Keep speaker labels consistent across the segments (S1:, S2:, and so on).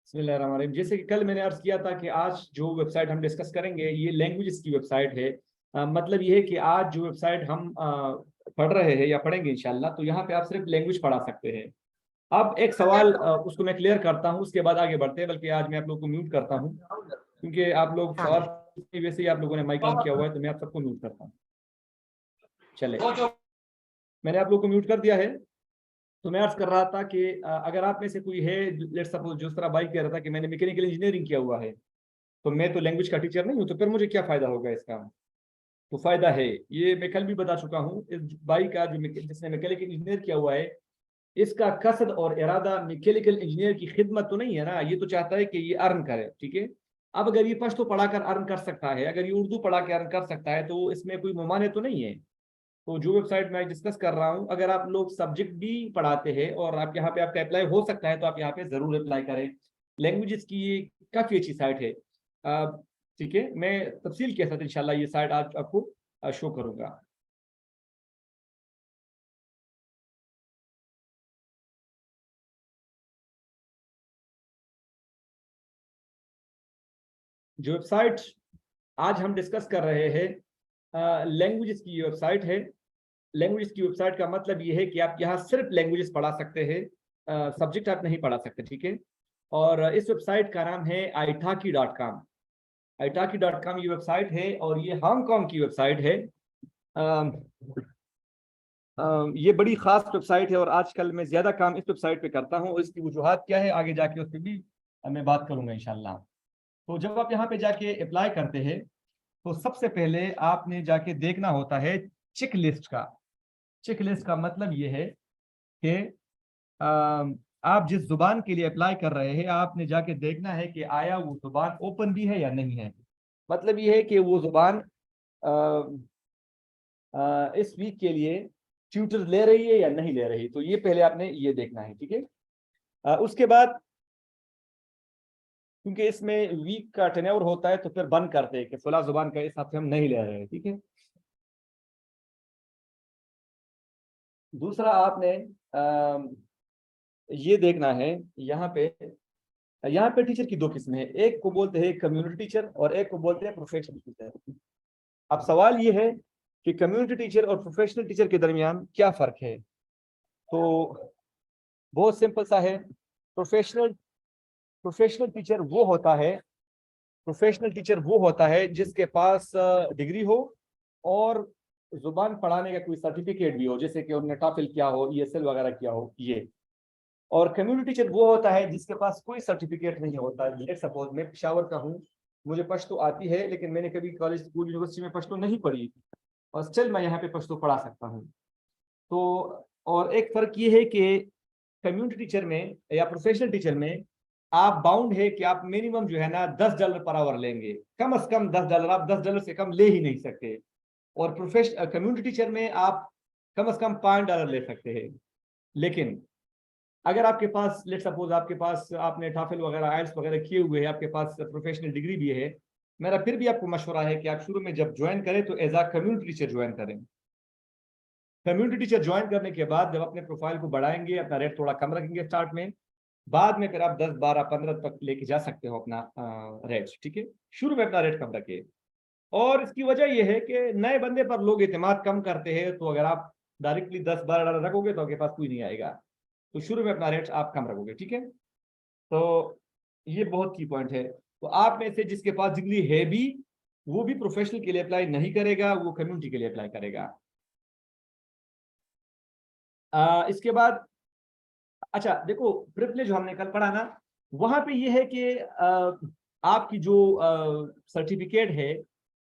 S1: बिस्मिल्लाहिर्रहमानिर्रहीम। जैसे कि कल मैंने अर्ज किया था कि आज जो वेबसाइट हम डिस्कस करेंगे ये लैंग्वेजेस की वेबसाइट है। मतलब ये है कि आज जो वेबसाइट हम पढ़ रहे हैं या पढ़ेंगे इंशाल्लाह, तो यहाँ पे आप सिर्फ लैंग्वेज पढ़ा सकते हैं। अब एक सवाल उसको मैं क्लियर करता हूँ, उसके बाद आगे बढ़ते हैं। बल्कि आज मैं आप लोगों को म्यूट करता हूँ क्योंकि आप लोग सवाल वैसे ही आप लोगों ने माइक ऑन किया हुआ है, तो मैं आप सबको म्यूट करता हूँ। चले, मैंने आप लोगों को म्यूट कर दिया है। तो मैं अर्ज कर रहा था कि अगर आप में से कोई है, लेट्स सपोज जिस तरह भाई कह रहा था कि मैंने मैकेनिकल इंजीनियरिंग किया हुआ है, तो मैं तो लैंग्वेज का टीचर नहीं हूँ, तो फिर मुझे क्या फायदा होगा इसका? तो फायदा है, ये मैं कल भी बता चुका हूँ। इस भाई का जो जिसने मैकेनिकल इंजीनियर किया हुआ है, इसका कसद और इरादा मैकेनिकल इंजीनियर की खिदमत तो नहीं है ना, ये तो चाहता है कि ये अर्न करे। ठीक है, अब अगर ये पश्तो पढ़ाकर अर्न कर सकता है, अगर ये उर्दू पढ़ा के अर्न कर सकता है, तो इसमें कोई ममाने तो नहीं है। तो जो वेबसाइट मैं डिस्कस कर रहा हूँ, अगर आप लोग सब्जेक्ट भी पढ़ाते हैं और आप यहाँ पे आपका अप्लाई हो सकता है, तो आप यहाँ पे जरूर अप्लाई करें। लैंग्वेजेस की ये काफी अच्छी साइट है। ठीक है, मैं तफसील के साथ इंशाल्लाह ये साइट आज आपको शो करूंगा। जो वेबसाइट आज हम डिस्कस कर रहे हैं, लैंग्वेजेस की वेबसाइट है। लैंग्वेज की वेबसाइट का मतलब ये है कि आप यहाँ सिर्फ लैंग्वेजेस पढ़ा सकते हैं, सब्जेक्ट आप नहीं पढ़ा सकते। ठीक है, और इस वेबसाइट का नाम है italki.com। italki.com ये वेबसाइट है और ये हांगकांग की वेबसाइट है। अम, ये बड़ी खास वेबसाइट है और आजकल मैं ज्यादा काम इस वेबसाइट पे करता हूँ। इसकी वजूहत क्या है, आगे जाके उस पर भी मैं बात करूंगा इंशाल्लाह। तो जब आप यहाँ पे जाके अप्लाई करते हैं, तो सबसे पहले आपने जाके देखना होता है चेक लिस्ट का। चेक लिस्ट का मतलब ये है कि आप जिस जुबान के लिए अप्लाई कर रहे हैं, आपने जाके देखना है कि आया वो जुबान ओपन भी है या नहीं है। मतलब ये है कि वो जुबान इस वीक के लिए ट्यूटर ले रही है या नहीं ले रही। तो ये पहले आपने ये देखना है। ठीक है, उसके बाद क्योंकि इसमें वीक का टेन्योर होता है, तो फिर बंद करते हैं कि फला जुबान का इस हफ्ते हम नहीं ले रहे हैं। ठीक है, दूसरा आपने ये देखना है, यहाँ पे टीचर की दो किस्में हैं। एक को बोलते हैं कम्युनिटी टीचर और एक को बोलते हैं प्रोफेशनल टीचर। अब सवाल ये है कि कम्युनिटी टीचर और प्रोफेशनल टीचर के दरमियान क्या फर्क है। तो बहुत सिंपल सा है। प्रोफेशनल प्रोफेशनल टीचर वो होता है प्रोफेशनल टीचर वो होता है जिसके पास डिग्री हो और जुबान पढ़ाने का कोई सर्टिफिकेट भी हो, जैसे कि उन्होंने टॉफिल किया हो, ईएसएल वगैरह किया हो ये। और कम्युनिटी टीचर वो होता है जिसके पास कोई सर्टिफिकेट नहीं होता। लेट्स सपोज मैं पेशावर का हूँ, मुझे पश्तो आती है, लेकिन मैंने कभी कॉलेज स्कूल यूनिवर्सिटी में पश्तो नहीं पढ़ी, और स्टिल मैं यहाँ पे पश्तो पढ़ा सकता हूँ। तो और एक फर्क ये है कि कम्युनिटी टीचर में या प्रोफेशनल टीचर में आप बाउंड है कि आप मिनिमम जो है ना $10 पर आवर लेंगे, कम से कम $10। आप $10 से कम ले ही नहीं सकते। और प्रोफेशनल कम्युनिटी टीचर में आप कम से कम $5 ले सकते हैं। लेकिन अगर आपके पास लेट सपोज आपके पास आपने टॉफिल वगैरह आइल्स वगैरह किए हुए हैं, आपके पास प्रोफेशनल डिग्री भी है, मेरा फिर भी आपको मशवरा है कि आप शुरू में जब ज्वाइन करें तो एज आ कम्युनिटी टीचर ज्वाइन करें। कम्युनिटी टीचर ज्वाइन करने के बाद जब अपने प्रोफाइल को बढ़ाएंगे, अपना रेट थोड़ा कम रखेंगे स्टार्ट में, बाद में फिर आप 10 12 15 तक लेके जा सकते हो अपना रेट। ठीक है, शुरू में अपना रेट कम रखिए। और इसकी वजह यह है कि नए बंदे पर लोग एतमाद कम करते हैं, तो अगर आप डायरेक्टली $10 12 रखोगे तो आपके पास कोई नहीं आएगा। तो शुरू में अपना रेट आप कम रखोगे। ठीक है, तो ये बहुत की पॉइंट है। तो आप में से जिसके पास डिग्री है भी, वो भी प्रोफेशनल के लिए अप्लाई नहीं करेगा, वो कम्युनिटी के लिए अप्लाई करेगा। इसके बाद अच्छा देखो, प्रिविलेज जो हमने कल पढ़ा ना, वहां पे ये है कि आपकी जो सर्टिफिकेट है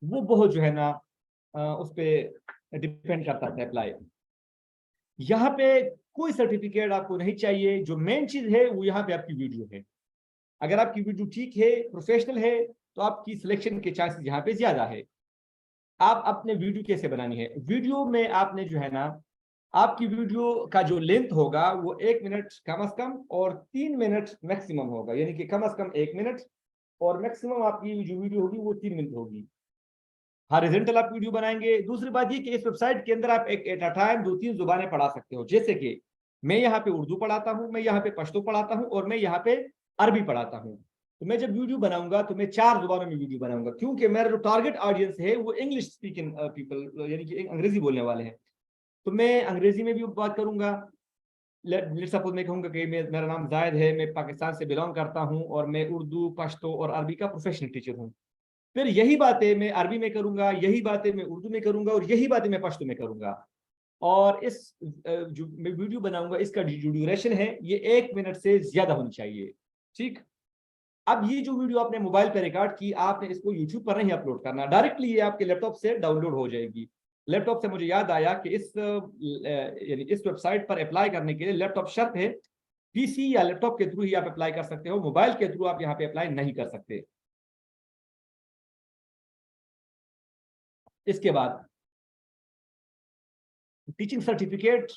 S1: वो बहुत जो है ना उस पर डिपेंड करता है अप्लाई। यहाँ पे कोई सर्टिफिकेट आपको नहीं चाहिए। जो मेन चीज है वो यहाँ पे आपकी वीडियो है। अगर आपकी वीडियो ठीक है, प्रोफेशनल है, तो आपकी सिलेक्शन के चांसेस यहाँ पे ज्यादा है। आप अपने वीडियो कैसे बनानी है, वीडियो में आपने जो है ना, आपकी वीडियो का जो लेंथ होगा वो 1 मिनट कम से कम और 3 मिनट मैक्सिमम होगा। यानी कि कम से कम 1 मिनट और मैक्सिमम आपकी जो वीडियो होगी वो 3 मिनट होगी। हॉरिजॉन्टल आप वीडियो बनाएंगे। दूसरी बात ये कि इस वेबसाइट के अंदर आप एक एट अ टाइम 2 3 जुबानें पढ़ा सकते हो। जैसे कि मैं यहाँ पे उर्दू पढ़ाता हूँ, मैं यहाँ पे पश्तो पढ़ाता हूँ, और मैं यहाँ पे अरबी पढ़ाता हूँ। तो मैं जब वीडियो बनाऊंगा तो मैं 4 जुबानों में वीडियो बनाऊंगा, क्योंकि मेरा जो टारगेट ऑडियंस है वो इंग्लिश स्पीकिंग पीपल, यानी कि अंग्रेजी बोलने वाले हैं। तो मैं अंग्रेजी में भी बात करूंगा। लेट सपोज मैं कहूंगा कि मेरा नाम जायद है, मैं पाकिस्तान से बिलोंग करता हूं और मैं उर्दू, पश्तो और अरबी का प्रोफेशनल टीचर हूं। फिर यही बातें मैं अरबी में करूंगा, यही बातें मैं उर्दू में करूंगा और यही बातें मैं पश्तो में करूंगा। और इस जो मैं वीडियो बनाऊंगा इसका जो ड्यूरेशन है ये 1 मिनट से ज्यादा होनी चाहिए। ठीक। अब ये जो वीडियो आपने मोबाइल पर रिकॉर्ड की, आपने इसको यूट्यूब पर नहीं अपलोड करना, डायरेक्टली ये आपके लैपटॉप से डाउनलोड हो जाएगी। लैपटॉप से मुझे याद आया कि इस यानी इस वेबसाइट पर अप्लाई करने के लिए लैपटॉप शर्त है। पीसी या लैपटॉप के थ्रू ही आप अप्लाई कर सकते हो, मोबाइल के थ्रू आप यहाँ पे अप्लाई नहीं कर सकते। इसके बाद टीचिंग सर्टिफिकेट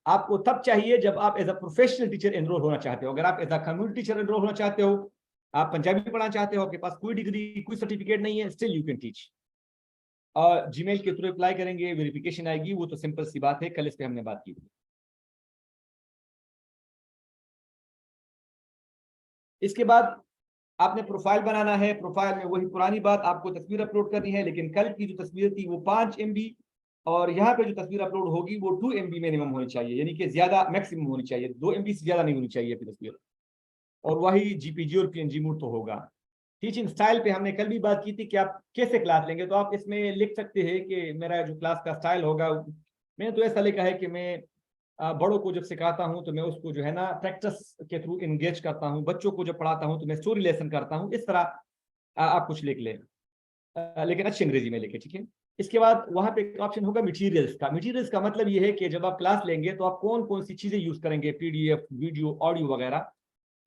S1: आपको तब चाहिए जब आप as a professional teacher enroll होना चाहते हो। अगर आप as a community teacher enroll होना चाहते हो, आप पंजाबी पढ़ाना चाहते हो, आपके पास कोई डिग्री, कोई सर्टिफिकेट नहीं है, स्टिल यू कैन टीच। और जीमेल के थ्रू अप्लाई करेंगे, वेरिफिकेशन आएगी, वो तो सिंपल सी बात है, कल इस पे हमने बात की थी। इसके बाद आपने प्रोफाइल बनाना है। प्रोफाइल में वही पुरानी बात, आपको तस्वीर अपलोड करनी है, लेकिन कल की जो तस्वीर थी वो 5 MB, और यहाँ पे जो तस्वीर अपलोड होगी वो 2 MB मिनिमम होनी चाहिए, यानी कि ज्यादा मैक्सिमम होनी चाहिए, 2 MB से ज्यादा नहीं होनी चाहिए अपनी तस्वीर। और वही जीपीजी और पीएनजी मोड तो होगा। टीचिंग स्टाइल पे हमने कल भी बात की थी कि आप कैसे क्लास लेंगे, तो आप इसमें लिख सकते हैं कि मेरा जो क्लास का स्टाइल होगा, मैंने तो ऐसा लिखा है कि मैं बड़ों को जब सिखाता हूं तो मैं उसको जो है ना प्रैक्टिस के थ्रू इंगेज करता हूं, बच्चों को जब पढ़ाता हूं तो मैं स्टोरी लेसन करता हूं, इस तरह आप कुछ लिख लें, लेकिन अच्छी अंग्रेजी में लिखे, ठीक है। इसके बाद वहां पे एक ऑप्शन होगा मटेरियल्स का। मटेरियल्स का मतलब ये है कि जब आप क्लास लेंगे तो आप कौन कौन सी चीजें यूज करेंगे, पीडीएफ, वीडियो, ऑडियो वगैरह।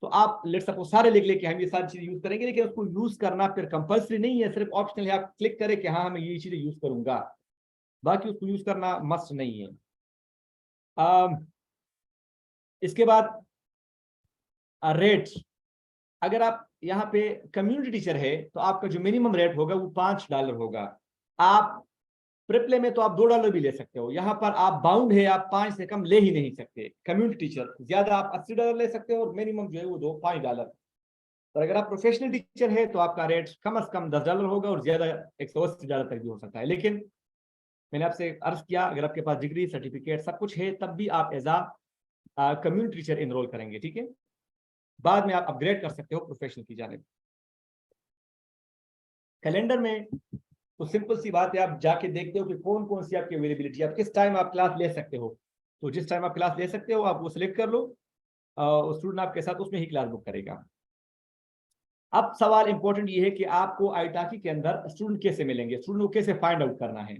S1: तो आप लेट सपोज सारे लिख ले कि हम ये सारी चीजें यूज करेंगे, लेकिन उसको यूज करना फिर कंपल्सरी नहीं है, सिर्फ ऑप्शनल है। आप क्लिक करें कि हाँ मैं ये चीजें यूज करूंगा, बाकी उसको यूज करना मस्ट नहीं है। इसके बाद रेट, अगर आप यहाँ पे कम्युनिटी टीचर है तो आपका जो मिनिमम रेट होगा वो $5 होगा। आप प्रिप्ले में तो आप $2 भी ले सकते हो, यहाँ पर आप बाउंड है, आप 5 से कम ले ही नहीं सकते। कम्युनिटी टीचर ज्यादा आप $80 ले सकते हो और मिनिमम जो है वो $5। और अगर आप प्रोफेशनल टीचर है तो आपका रेट कम से कम $10 होगा और ज्यादा $180 तक भी हो सकता है। लेकिन मैंने आपसे अर्ज किया, अगर आपके पास डिग्री, सर्टिफिकेट सब कुछ है तब भी आप एज आ कम्युनिटी टीचर इनरोल करेंगे, ठीक है। बाद में आप अपग्रेड कर सकते हो प्रोफेशनल की जाने। कैलेंडर में तो सिंपल सी बात है, आप जाके देखते हो कि कौन कौन सी आपकी अवेलेबिलिटी, आप किस टाइम आप क्लास ले सकते हो। तो जिस टाइम आप क्लास ले सकते हो आप वो सिलेक्ट कर लो, स्टूडेंट आपके साथ उसमें ही क्लास बुक करेगा। अब सवाल इंपॉर्टेंट ये है कि आपको आईटाकी के अंदर स्टूडेंट कैसे मिलेंगे, स्टूडेंट को कैसे फाइंड आउट करना है।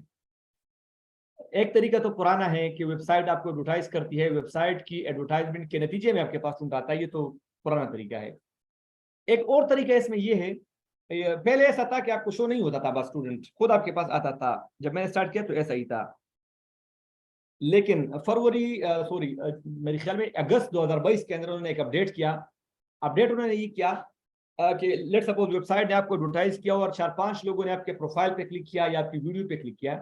S1: एक तरीका तो पुराना है कि वेबसाइट आपको एडवर्टाइज करती है, वेबसाइट की एडवर्टाइजमेंट के नतीजे में आपके पास स्टूडेंट आता है, ये तो पुराना तरीका है। एक और तरीका इसमें ये है, पहले ऐसा था कि आपको शो नहीं होता था, बस स्टूडेंट खुद आपके पास आता था। जब मैंने स्टार्ट किया तो ऐसा ही था, लेकिन फरवरी सॉरी मेरे ख्याल में अगस्त 2022 के अंदर उन्होंने एक अपडेट किया। अपडेट उन्होंने ये किया कि लेट सपोज वेबसाइट ने आपको एडवर्टाइज किया और 4-5 लोगों ने आपके प्रोफाइल पे क्लिक किया या आपकी वीडियो पे क्लिक किया।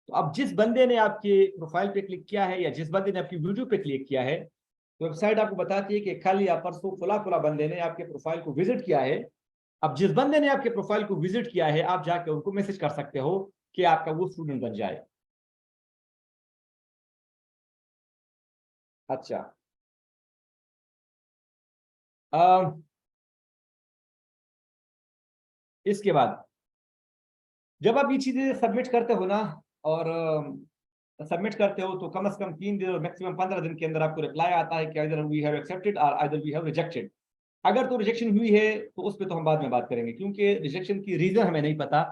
S1: तो अब जिस बंदे ने आपके प्रोफाइल पे क्लिक किया है या जिस बंदे ने आपकी वीडियो पे क्लिक किया है, वेबसाइट आपको बताती है कि कल या परसों फला फला बंदे ने आपके प्रोफाइल को विजिट किया है। अब जिस बंदे ने आपके प्रोफाइल को विजिट किया है आप जाके उनको मैसेज कर सकते हो कि आपका वो स्टूडेंट बन जाए। अच्छा, इसके बाद जब आप ये चीजें सबमिट करते हो ना, और सबमिट करते हो तो कम से कम 3 दिन और मैक्सिमम 15 दिन के अंदर आपको रिप्लाई आता है कि आइदर वी हैव एक्सेप्टेड और आइदर वी हैव रिजेक्टेड। अगर तो रिजेक्शन हुई है तो उस पर तो हम बाद में बात करेंगे, क्योंकि रिजेक्शन की रीजन हमें नहीं पता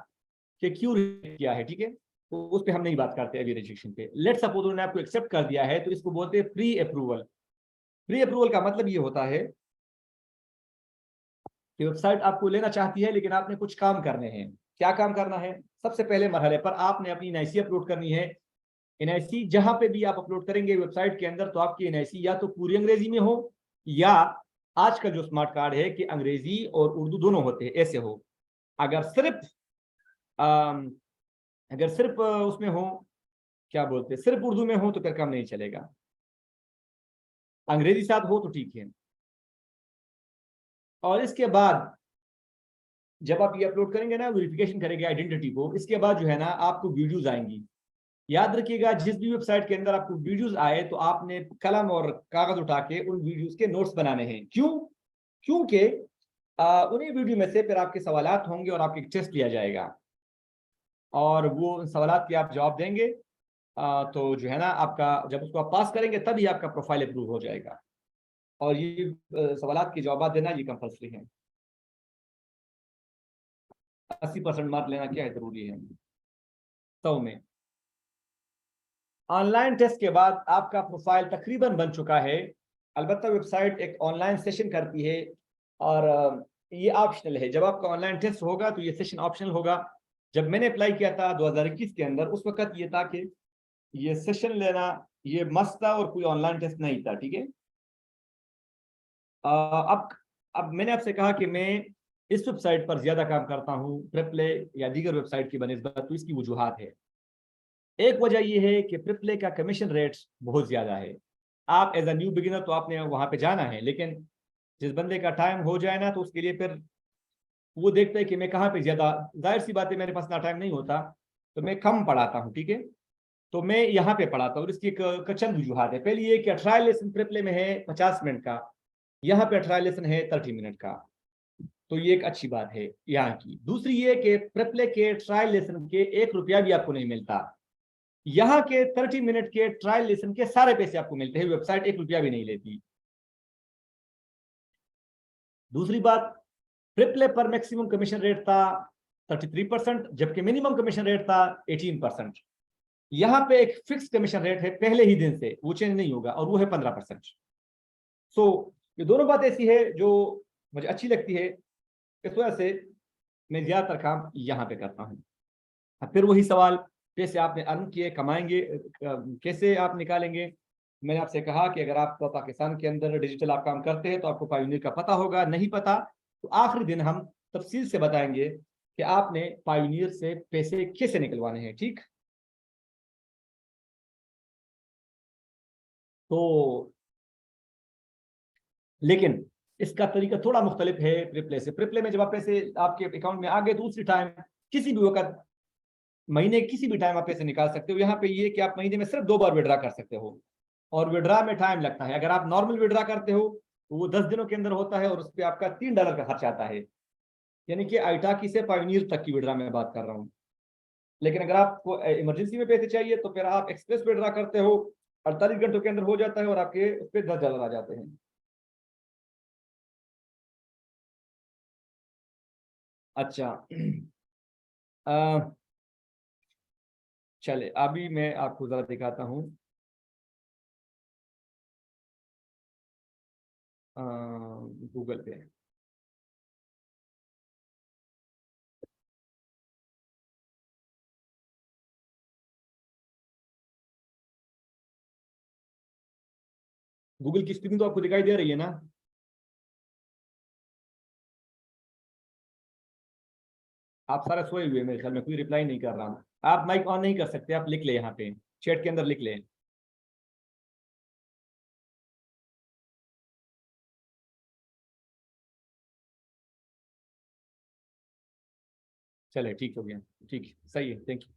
S1: कि क्यों रिजेक्ट किया है, ठीक है। तो उस पर हम नहीं बात करते अभी रिजेक्शन पे। लेट सपोज उन्होंने आपको एक्सेप्ट कर दिया है तो इसको बोलते हैं प्री अप्रूवल। प्री अप्रूवल का मतलब ये होता है कि वेबसाइट आपको लेना चाहती है लेकिन आपने कुछ काम करने हैं। क्या काम करना है? सबसे पहले मरहले पर आपने अपनी एनआईसी अपलोड करनी है। एनआईसी जहां पे भी आप अपलोड करेंगे वेबसाइट के अंदर, तो आपकी एनआईसी या तो पूरी अंग्रेजी में हो या आजकल जो स्मार्ट कार्ड है कि अंग्रेजी और उर्दू दोनों होते हैं, ऐसे हो। अगर सिर्फ अम, अगर सिर्फ उसमें हो, क्या बोलते हैं, सिर्फ उर्दू में हो तो फिर काम नहीं चलेगा। अंग्रेजी साथ हो तो ठीक है। और इसके बाद जब आप ये अपलोड करेंगे ना, वेरिफिकेशन करेंगे आइडेंटिटी को, इसके बाद जो है ना आपको वीडियोज आएंगी। याद रखिएगा, जिस भी वेबसाइट के अंदर आपको वीडियोज आए तो आपने कलम और कागज उठा के उन वीडियोज के नोट्स बनाने हैं। क्यों? क्योंकि उन्हीं वीडियो में से फिर आपके सवालात होंगे और आपके टेस्ट लिया जाएगा, और वो सवालात के आप जवाब देंगे तो जो है ना आपका, जब उसको आप पास करेंगे तभी आपका प्रोफाइल अप्रूव हो जाएगा। और ये सवालात के जवाब देना ये कंपल्सरी है। 80% मार्क लेना क्या है, जरूरी है 100 में। ऑनलाइन टेस्ट के बाद आपका प्रोफाइल तकरीबन बन चुका है। अलबत्ता वेबसाइट एक ऑनलाइन सेशन करती है, और ये ऑप्शनल है। जब आपका ऑनलाइन टेस्ट होगा तो ये सेशन ऑप्शनल होगा। जब मैंने अप्लाई किया था 2021 के अंदर, उस वक्त ये था कि ये सेशन लेना ये मस्त था और कोई ऑनलाइन टेस्ट नहीं था। ठीक है। अब मैंने आपसे कहा कि मैं इस वेबसाइट पर ज्यादा काम करता हूँ प्रेपले या दीगर वेबसाइट की बनिस्बत, तो इसकी वजूहात है। एक वजह यह है कि प्रिपले का कमीशन रेट बहुत ज्यादा है। आप एज अ न्यू बिगिनर तो आपने वहां पे जाना है, लेकिन जिस बंदे का टाइम हो जाए ना तो उसके लिए फिर वो देखता है कि मैं कहाँ पे ज्यादा, जाहिर सी बात है मेरे पास ना टाइम नहीं होता तो मैं कम पढ़ाता हूँ। ठीक है। तो मैं यहाँ पे पढ़ाता हूँ, और इसकी चंद वजूहात है। पहली ये कि ट्रायल लेसन प्रिपले में है 50 मिनट का, यहाँ पे ट्रायल लेसन है 30 मिनट का। तो ये एक अच्छी बात है यहाँ की। दूसरी ये कि प्रिपले के ट्रायल लेसन के 1 रुपया भी आपको नहीं मिलता। यहाँ के 30 मिनट के ट्रायल लेसन के सारे पैसे आपको मिलते हैं, वेबसाइट 1 रुपया भी नहीं लेती। दूसरी बात, प्रिपले पर मैक्सिमम कमीशन रेट था 33%, जबकि मिनिमम कमीशन रेट था 18%। यहाँ पे एक फिक्स कमीशन रेट है पहले ही दिन से, वो चेंज नहीं होगा, और वो है 15%। सो ये दोनों बात ऐसी है जो मुझे अच्छी लगती है, इस वजह से मैं ज्यादातर काम यहाँ पे करता हूँ। फिर वही सवाल, कैसे आपने अर्न किए, कमाएंगे, कैसे आप निकालेंगे। मैंने आपसे कहा कि अगर आप पाकिस्तान के अंदर डिजिटल आप काम करते हैं तो आपको पायोनियर का पता होगा, नहीं पता तो आखिरी दिन हम तफसील से बताएंगे कि आपने पायोनियर से पैसे कैसे निकलवाने हैं। ठीक। तो लेकिन इसका तरीका थोड़ा मुख्तलिफ है प्रिपले से। प्रिपले में जब आप पैसे आपके अकाउंट में आ गए तो उसी टाइम किसी भी वक्त, महीने किसी भी टाइम आप पैसे निकाल सकते हो। यहाँ पे ये कि आप महीने में सिर्फ 2 बार विड्रा कर सकते हो, और विड्रा में टाइम लगता है। अगर आप नॉर्मल विड्रा करते हो तो वो 10 दिनों के अंदर होता है, और उस पर आपका $3 का खर्च आता है। यानी कि आइटाकी से पायोनियर तक की विड्रा में बात कर रहा हूँ। लेकिन अगर आपको इमरजेंसी में पैसे चाहिए तो फिर आप एक्सप्रेस विड्रा करते हो, 48 घंटों के अंदर हो जाता है, और आपके उस पर $10 आ जाते हैं। अच्छा। चले अभी मैं आपको जरा दिखाता हूँ गूगल पे। गूगल की स्क्रीन तो आपको दिखाई दे रही है ना? आप सारा सोए हुए हैं, मेरे ख्याल में कोई रिप्लाई नहीं कर रहा हूँ। आप माइक ऑन नहीं कर सकते, आप लिख ले यहाँ पे, चैट के अंदर लिख ले। चले ठीक हो गया। ठीक है, सही है, थैंक यू।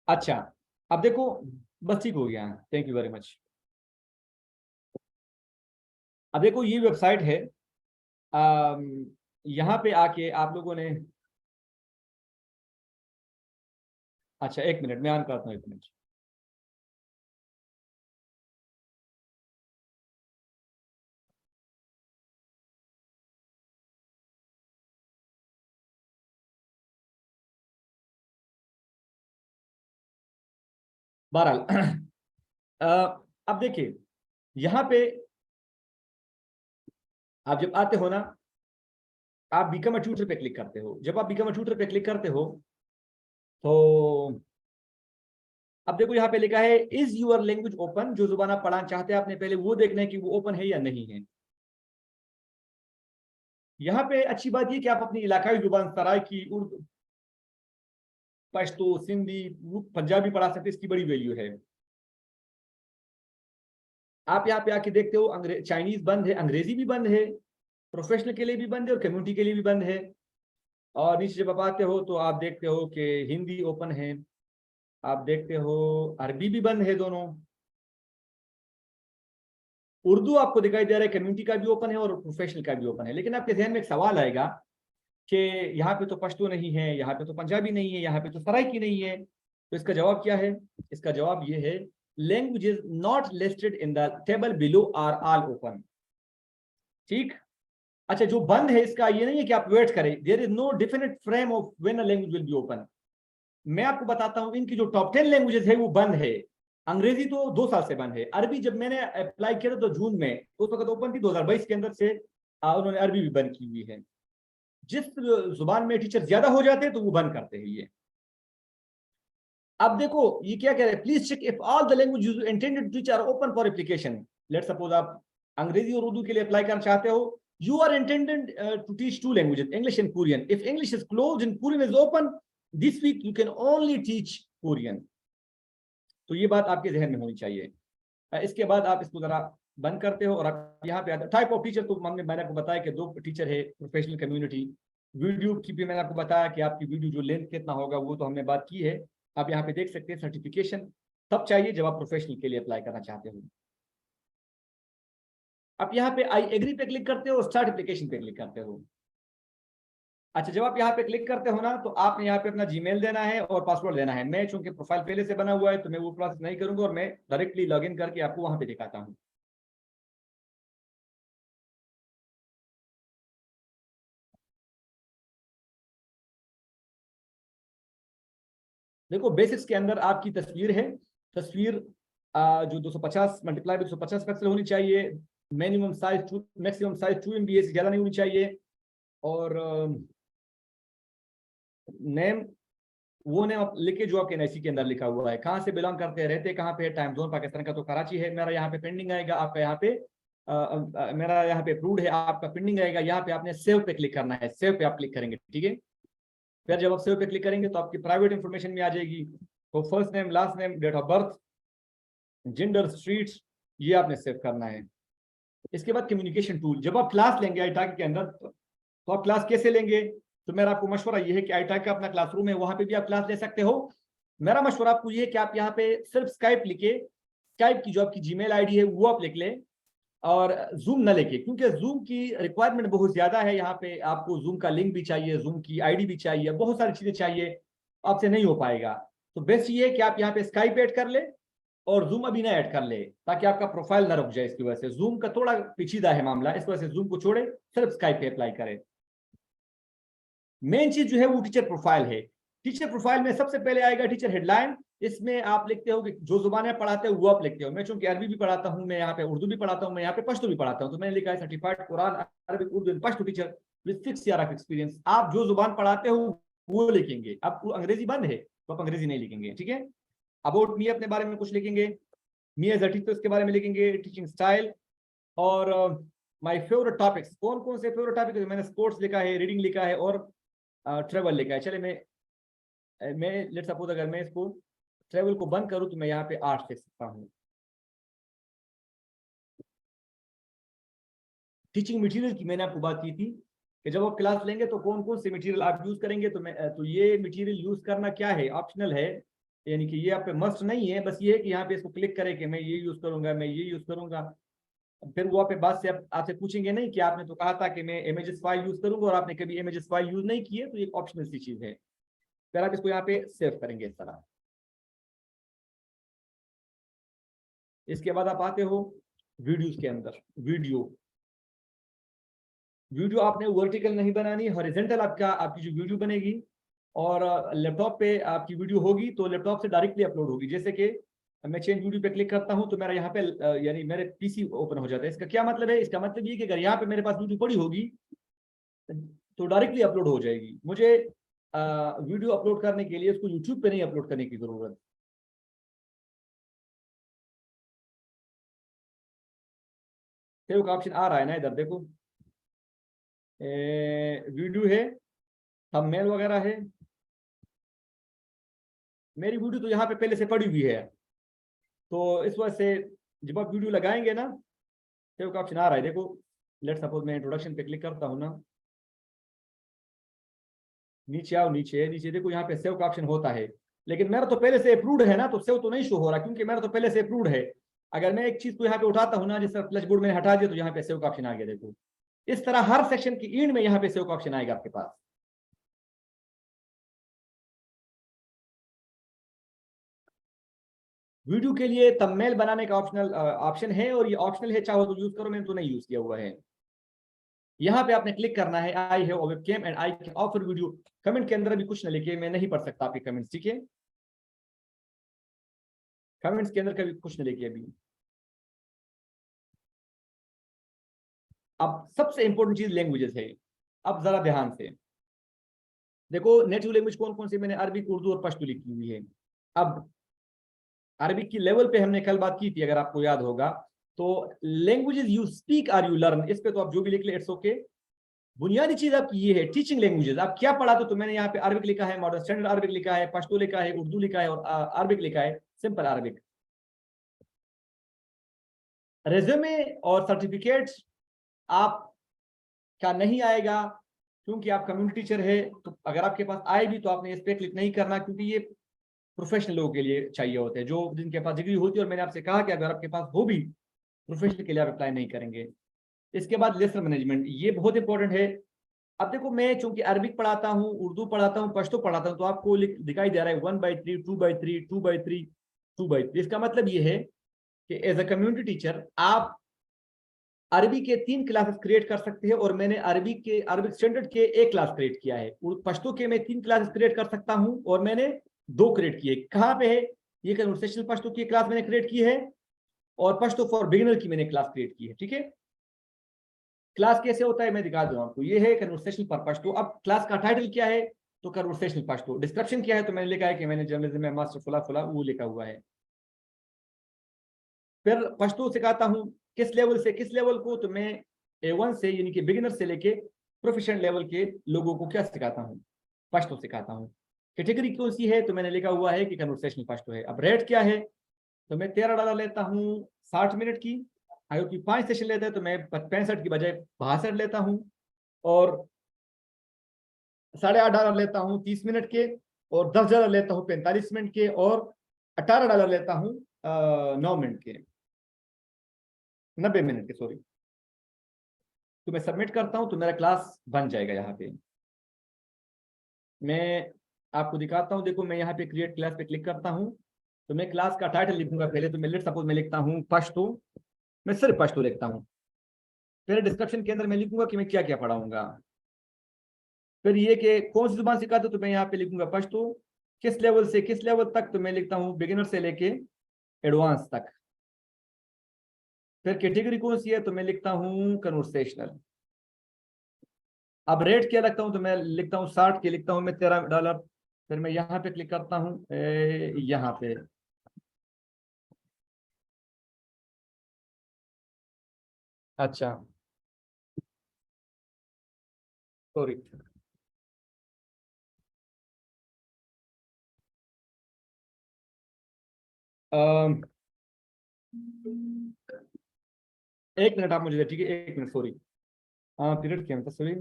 S1: अच्छा, अब देखो, बस ठीक हो गया, थैंक यू वेरी मच। अब देखो ये वेबसाइट है, यहाँ पे आके आप लोगों ने, अच्छा 1 मिनट मैं ऑन करता हूँ, 1 मिनट। बहरहाल अब देखिए, यहाँ पे आप जब आते हो ना, आप बिकम अ ट्यूटर पे क्लिक करते हो। जब आप बिकम अ ट्यूटर पे क्लिक करते हो तो अब देखो यहाँ पे लिखा है इज यूर लैंग्वेज ओपन। जो जुबान आप पढ़ाना चाहते हैं आपने पहले वो देखना है कि वो ओपन है या नहीं है। यहाँ पे अच्छी बात ये कि आप अपनी इलाकाई जुबान सराइकी, उर्दू, पश्तो, सिंधी, पंजाबी पढ़ा सकते हैं, इसकी बड़ी वैल्यू है। आप यहाँ पे आके देखते हो चाइनीज बंद है, अंग्रेजी भी बंद है, प्रोफेशनल के लिए भी बंद है और कम्युनिटी के लिए भी बंद है। और नीचे जब आप आते हो तो आप देखते हो कि हिंदी ओपन है, आप देखते हो अरबी भी बंद है दोनों। उर्दू आपको दिखाई दे रहा है, कम्युनिटी का भी ओपन है और प्रोफेशनल का भी ओपन है। लेकिन आपके ध्यान में एक सवाल आएगा कि यहाँ पे तो पश्तो नहीं है, यहाँ पे तो पंजाबी नहीं है, यहाँ पे तो सराइकी नहीं है। तो इसका जवाब क्या है? इसका जवाब ये है, languages not listed in the table below are all open. ठीक। अच्छा, जो बंद है इसका ये नहीं है कि आप वेट करें, there is no definite frame of when a language will be open. मैं आपको बताता हूं, इनकी जो टॉप 10 लैंग्वेजेस है वो बंद है। अंग्रेजी तो 2 साल से बंद है। अरबी जब मैंने अप्लाई किया था तो जून में, तो उस वक्त ओपन थी। 2022 के अंदर से उन्होंने अरबी भी बंद की हुई है। जिस जुबान में टीचर ज्यादा हो जाते हैं तो वो बंद करते हैं ये। अब देखो ये क्या कह रहे हैं, please check if all the language intended to teach are open for application. Let suppose आप अंग्रेजी और उर्दू के लिए अप्लाई करना चाहते हो, you are intended to teach 2 languages, English and Korean. If English is closed and Korean is open, this week you can only teach Korean. तो ये बात आपके जहन में होनी चाहिए। इसके बाद आप इसको जरा बंद करते हो और आप यहाँ पे आते। टाइप ऑफ टीचर तो मैंने आपको बताया कि 2 टीचर है, प्रोफेशनल, कम्युनिटी। वीडियो की भी मैंने आपको बताया कि आपकी वीडियो जो लेंथ कितना होगा वो तो हमने बात की है। आप यहाँ पे देख सकते हैं सर्टिफिकेशन तब चाहिए जब आप प्रोफेशनल के लिए अप्लाई करना चाहते हो। आप यहाँ पे आई एग्री पे क्लिक करते हो और स्टार्ट एप्लीकेशन पे क्लिक करते हो। अच्छा, जब आप यहाँ पे क्लिक करते हो ना तो आपने यहाँ पे अपना जीमेल देना है और पासवर्ड देना है। मैं चूंकि प्रोफाइल पहले से बना हुआ है तो मैं वो प्रोसेस नहीं करूंगा और मैं डायरेक्टली लॉगिन करके आपको वहां पे दिखाता हूँ। देखो बेसिक्स के अंदर आपकी तस्वीर है। तस्वीर जो 250 मल्टीप्लाई 250 पिक्सल होनी चाहिए। Minimum size maximum size 2 MB से ज्यादा नहीं होनी चाहिए। और नेम, वो नेम आप लिखे जो आपके एनआईसी के अंदर लिखा हुआ है। कहाँ से बिलोंग करते हैं, रहते कहाँ पे है, टाइम जोन पाकिस्तान का तो कराची है। मेरा यहाँ पे पेंडिंग आएगा, आपका यहाँ पे मेरा यहाँ पे अप्रूव्ड है, आपका पेंडिंग आएगा। यहाँ पे आपने सेव पे क्लिक करना है, सेव पे आप क्लिक करेंगे, ठीक है। फिर जब आप सेव पे क्लिक करेंगे तो आपकी प्राइवेट इंफॉर्मेशन में आ जाएगी। तो first name, last name, date of birth, gender, streets, ये आपने सेव करना है। इसके बाद कम्युनिकेशन टूल, जब आप क्लास लेंगे आईटाक के अंदर तो आप क्लास कैसे लेंगे? तो मेरा आपको मशवरा ये है कि आईटाक का अपना क्लासरूम है, वहां पे भी आप क्लास ले सकते हो। मेरा मशवरा आपको ये है कि आप यहाँ पे सिर्फ स्काइप लिखे, स्काइप की जो आपकी जीमेल आईडी है वो आप लिख लें और जूम ना लेके, क्योंकि जूम की रिक्वायरमेंट बहुत ज्यादा है। यहाँ पे आपको जूम का लिंक भी चाहिए, जूम की आईडी भी चाहिए, बहुत सारी चीजें चाहिए, आपसे नहीं हो पाएगा। तो बेस्ट ये है कि आप यहाँ पे स्काइप ऐड कर ले और जूम अभी ना ऐड कर ले, ताकि आपका प्रोफाइल ना रुक जाए। इसकी वजह से जूम का थोड़ा पेचीदा है मामला, इस वजह से जूम को छोड़े, सिर्फ स्काइप पे अप्लाई करें। मेन चीज जो है वो टीचर प्रोफाइल है। टीचर प्रोफाइल में सबसे पहले आएगा टीचर हेडलाइन। इसमें आप लिखते हो कि जो जुबानें पढ़ाते हो वो आप लिखते हो। मैं चूंकि अरबी भी पढ़ाता हूँ, मैं यहाँ पे उर्दू भी पढ़ाता हूँ, मैं यहाँ पे पश्तो भी पढ़ाता हूँ, तो मैंने लिखा है certified Quran Arabic Urdu and Pashto teacher with 6 years of experience. आप जो जुबान पढ़ाते हो वो लिखेंगे। अब अंग्रेजी बंद है तो आप अंग्रेजी नहीं लिखेंगे, ठीक है। अबाउट मी, अपने बारे में कुछ लिखेंगे। मी एज अ टीचर, इसके बारे में लिखेंगे, टीचिंग स्टाइल। और माय फेवरेट टॉपिक्स, कौन कौन से फेवरेट टॉपिक, मैंने स्पोर्ट्स लिखा है, रीडिंग लिखा है और ट्रेवल लिखा है। चले मैं लेट सपोज अगर मैं इसको ट्रेवल को बंद करूं तो मैं यहाँ पे 8 लिख सकता हूँ। टीचिंग मटेरियल की मैंने आपको बात की थी कि जब आप क्लास लेंगे तो कौन कौन से मटेरियल आप यूज करेंगे। तो ये मटेरियल यूज करना क्या है, ऑप्शनल है, यानी कि ये आप पे मस्ट नहीं है। बस ये है कि यहाँ पे इसको क्लिक करें कि मैं ये यूज करूंगा, मैं ये यूज करूंगा। फिर वो आपके बाद से आपसे पूछेंगे नहीं कि आपने तो कहा था कि मैं इमेजेस फाइल यूज करूंगा और आपने कभी इमेजेस फाइल यूज नहीं किए, तो ये ऑप्शनल सी चीज है। फिर आप इसको यहाँ पे सेव करेंगे इस तरह। इसके बाद आप आते हो वीडियोस के अंदर। वीडियो आपने वर्टिकल नहीं बनानी, हॉरिजॉन्टल आपकी जो वीडियो बनेगी। और लैपटॉप पे आपकी वीडियो होगी तो लैपटॉप से डायरेक्टली अपलोड होगी। जैसे कि मैं चेंज वीडियो पे क्लिक करता हूं तो मेरा यहाँ पे यानी मेरे पीसी ओपन हो जाता है। इसका क्या मतलब है? इसका मतलब ये कि अगर यहाँ पे मेरे पास वीडियो पड़ी होगी तो डायरेक्टली अपलोड हो जाएगी। मुझे वीडियो अपलोड करने के लिए उसको यूट्यूब पे नहीं अपलोड करने की जरूरत। सेव का ऑप्शन आ रहा है ना इधर देखो, वीडियो है, थंबनेल वगैरह है। मेरी वीडियो तो यहाँ पे पहले से पड़ी हुई है, तो इस वजह से जब आप वीडियो लगाएंगे ना, सेव का ऑप्शन आ रहा है, देखो लेट सपोज मैं इंट्रोडक्शन पे क्लिक करता हूँ ना, नीचे आओ, नीचे नीचे देखो यहाँ पे सेव का ऑप्शन होता है, लेकिन मेरा तो पहले से अप्रूव्ड है ना, तो सेव तो नहीं शो हो रहा, क्योंकि मेरा तो पहले से अप्रूव्ड है। अगर मैं एक चीज को यहाँ पे उठाता हूँ ना, जिस तरह फ्लैश बोर्ड मैंने हटा दिया, तो यहाँ पे सेव का ऑप्शन आ गया। देखो इस तरह हर सेक्शन की एंड में यहाँ पे सेव का ऑप्शन आएगा आपके पास। वीडियो के लिए थंबनेल बनाने का ऑप्शन है, और ये ऑप्शनल है, चाहो तो यूज करो, मैंने तो नहीं यूज किया हुआ है। यहाँ पे आपने क्लिक करना है, I have a webcam and I can offer video. Comment के अंदर अभी कुछ ना लिखिए, मैं नहीं पढ़ सकता आपके कमेंट्स, ठीक है? कमेंट्स के अंदर कभी कुछ ना लिखिए अभी। अब सबसे इंपॉर्टेंट चीज लैंग्वेजेस है। अब जरा ध्यान से देखो, नेटिव लैंग्वेज कौन कौन सी, मैंने अरबिक, उर्दू और पश्तो लिखी हुई है। अब अरबिक की लेवल पे हमने कल बात की थी, अगर आपको याद होगा, तो languages you speak or you learn, इस पे तो आप जो भी लिख ले इट्स ओके। बुनियादी चीज आपकी ये है, टीचिंग लैंग्वेजेस आप क्या पढ़ाते हो, तो मैंने यहाँ पे अरबिक लिखा है, मॉडर्न स्टैंडर्ड अरबिक लिखा है, पश्तो लिखा है, उर्दू लिखा है, और अरबिक लिखा है, सिंपल अरबिक। रेज्यूमे और सर्टिफिकेट आप क्या नहीं आएगा, क्योंकि आप कम्युनिटी टीचर है, तो अगर आपके पास आए भी तो आपने इस पे क्लिक नहीं करना, क्योंकि ये प्रोफेशनल लोगों के लिए चाहिए होते हैं, जो जिनके पास डिग्री होती है। और मैंने आपसे कहा कि अगर आपके पास हो भी, प्रोफेशनल के लिए आप अप्लाई नहीं करेंगे। इसके बाद लेसन मैनेजमेंट, ये बहुत इंपॉर्टेंट है। अब देखो, मैं चूंकि अरबिक पढ़ाता हूँ, उर्दू पढ़ाता हूँ, पश्तो पढ़ाता हूँ, तो आपको दिखाई दे रहा है 1/3, 2/3, 2/3, 2/3। इसका मतलब ये है कि एज अ कम्युनिटी टीचर आप अरबी के 3 क्लासेस क्रिएट कर सकते हैं, और मैंने अरबिक स्टैंडर्ड के 1 क्लास क्रिएट किया है। पश्तो के मैं 3 क्लासेस क्रिएट कर सकता हूं, और मैंने 2 क्रिएट किए। कहाँ पे है ये? कन्वर्सेशनल पश्तो की क्लास मैंने क्रिएट की है, और पश्तो फॉर बिगिनर की मैंने क्लास क्रिएट की है, ठीक है? क्लास कैसे होता है मैं दिखा दूं आपको। ये है कन्वर्सेशनल पर पश्तो। अब क्लास का टाइटल क्या है? तो कन्वर्सेशनल पश्तो। डिस्क्रिप्शन क्या है? तो मैंने लिखा है कि मैंने जर्नलिज्म में मास्टर फुला फुला वो लिखा हुआ है। फिर पश्तो सिखाता हूँ किस लेवल से किस लेवल को, तो मैं A1 से यानी कि बिगिनर से लेके प्रोफेशनल लेवल के लोगों को क्या सिखाता हूँ? पश्तो सिखाता हूँ। कैटेगरी कौन सी है? तो मैंने लिखा हुआ है कि कन्वर्सेशनल पश्तो है। अब रेट क्या है? तो मैं $13 लेता हूँ 60 मिनट की। अगर कोई 5 सेशन लेता है तो मैं 65 की बजाय 62 लेता हूँ, और $8.5 लेता हूँ 30 मिनट के, और $10 लेता हूँ 45 मिनट के, और $18 लेता हूँ 9 मिनट के, 90 मिनट के, सॉरी। तो मैं सबमिट करता हूं तो मेरा क्लास बन जाएगा। यहाँ पे मैं आपको दिखाता हूं, देखो मैं यहाँ पे क्रिएट क्लास पे क्लिक करता हूं, तो मैं क्लास का टाइटल लिखूंगा पहले। तो मैं लेट सपोज मैं लिखता हूँ पश्तो, मैं सिर्फ पश्तो लिखता हूँ। फिर डिस्क्रिप्शन के अंदर मैं लिखूंगा कि मैं क्या क्या पढ़ाऊंगा। फिर ये कि कौन सी जुबान सिखाते, तो मैं यहाँ पे लिखूंगा पश्तो, किस लेवल से किस लेवल तक, तो मैं लिखता हूँ बिगिनर से लेके एडवांस तक। फिर कैटेगरी कौन सी है, तो मैं लिखता हूँ कन्वर्सेशनल। अब रेट क्या लगता हूँ, तो मैं लिखता हूँ 60 के, लिखता हूँ मैं $13। फिर मैं यहाँ पे क्लिक करता हूँ, यहाँ पे अच्छा सॉरी, एक मिनट आप मुझे, ठीक है, एक मिनट, सॉरी। हाँ, पीरियड क्या था, सॉरी।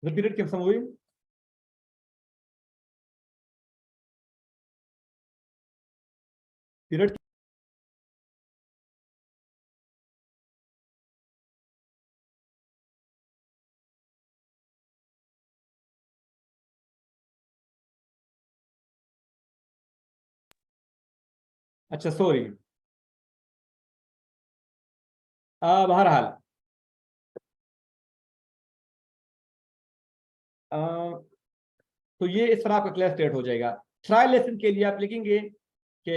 S1: पीरियड क्या हुई? पीरियड, अच्छा सॉरी। बहरहाल, तो ये इस तरह आपका क्लास स्टार्ट हो जाएगा। ट्रायल लेसन के लिए आप लिखेंगे कि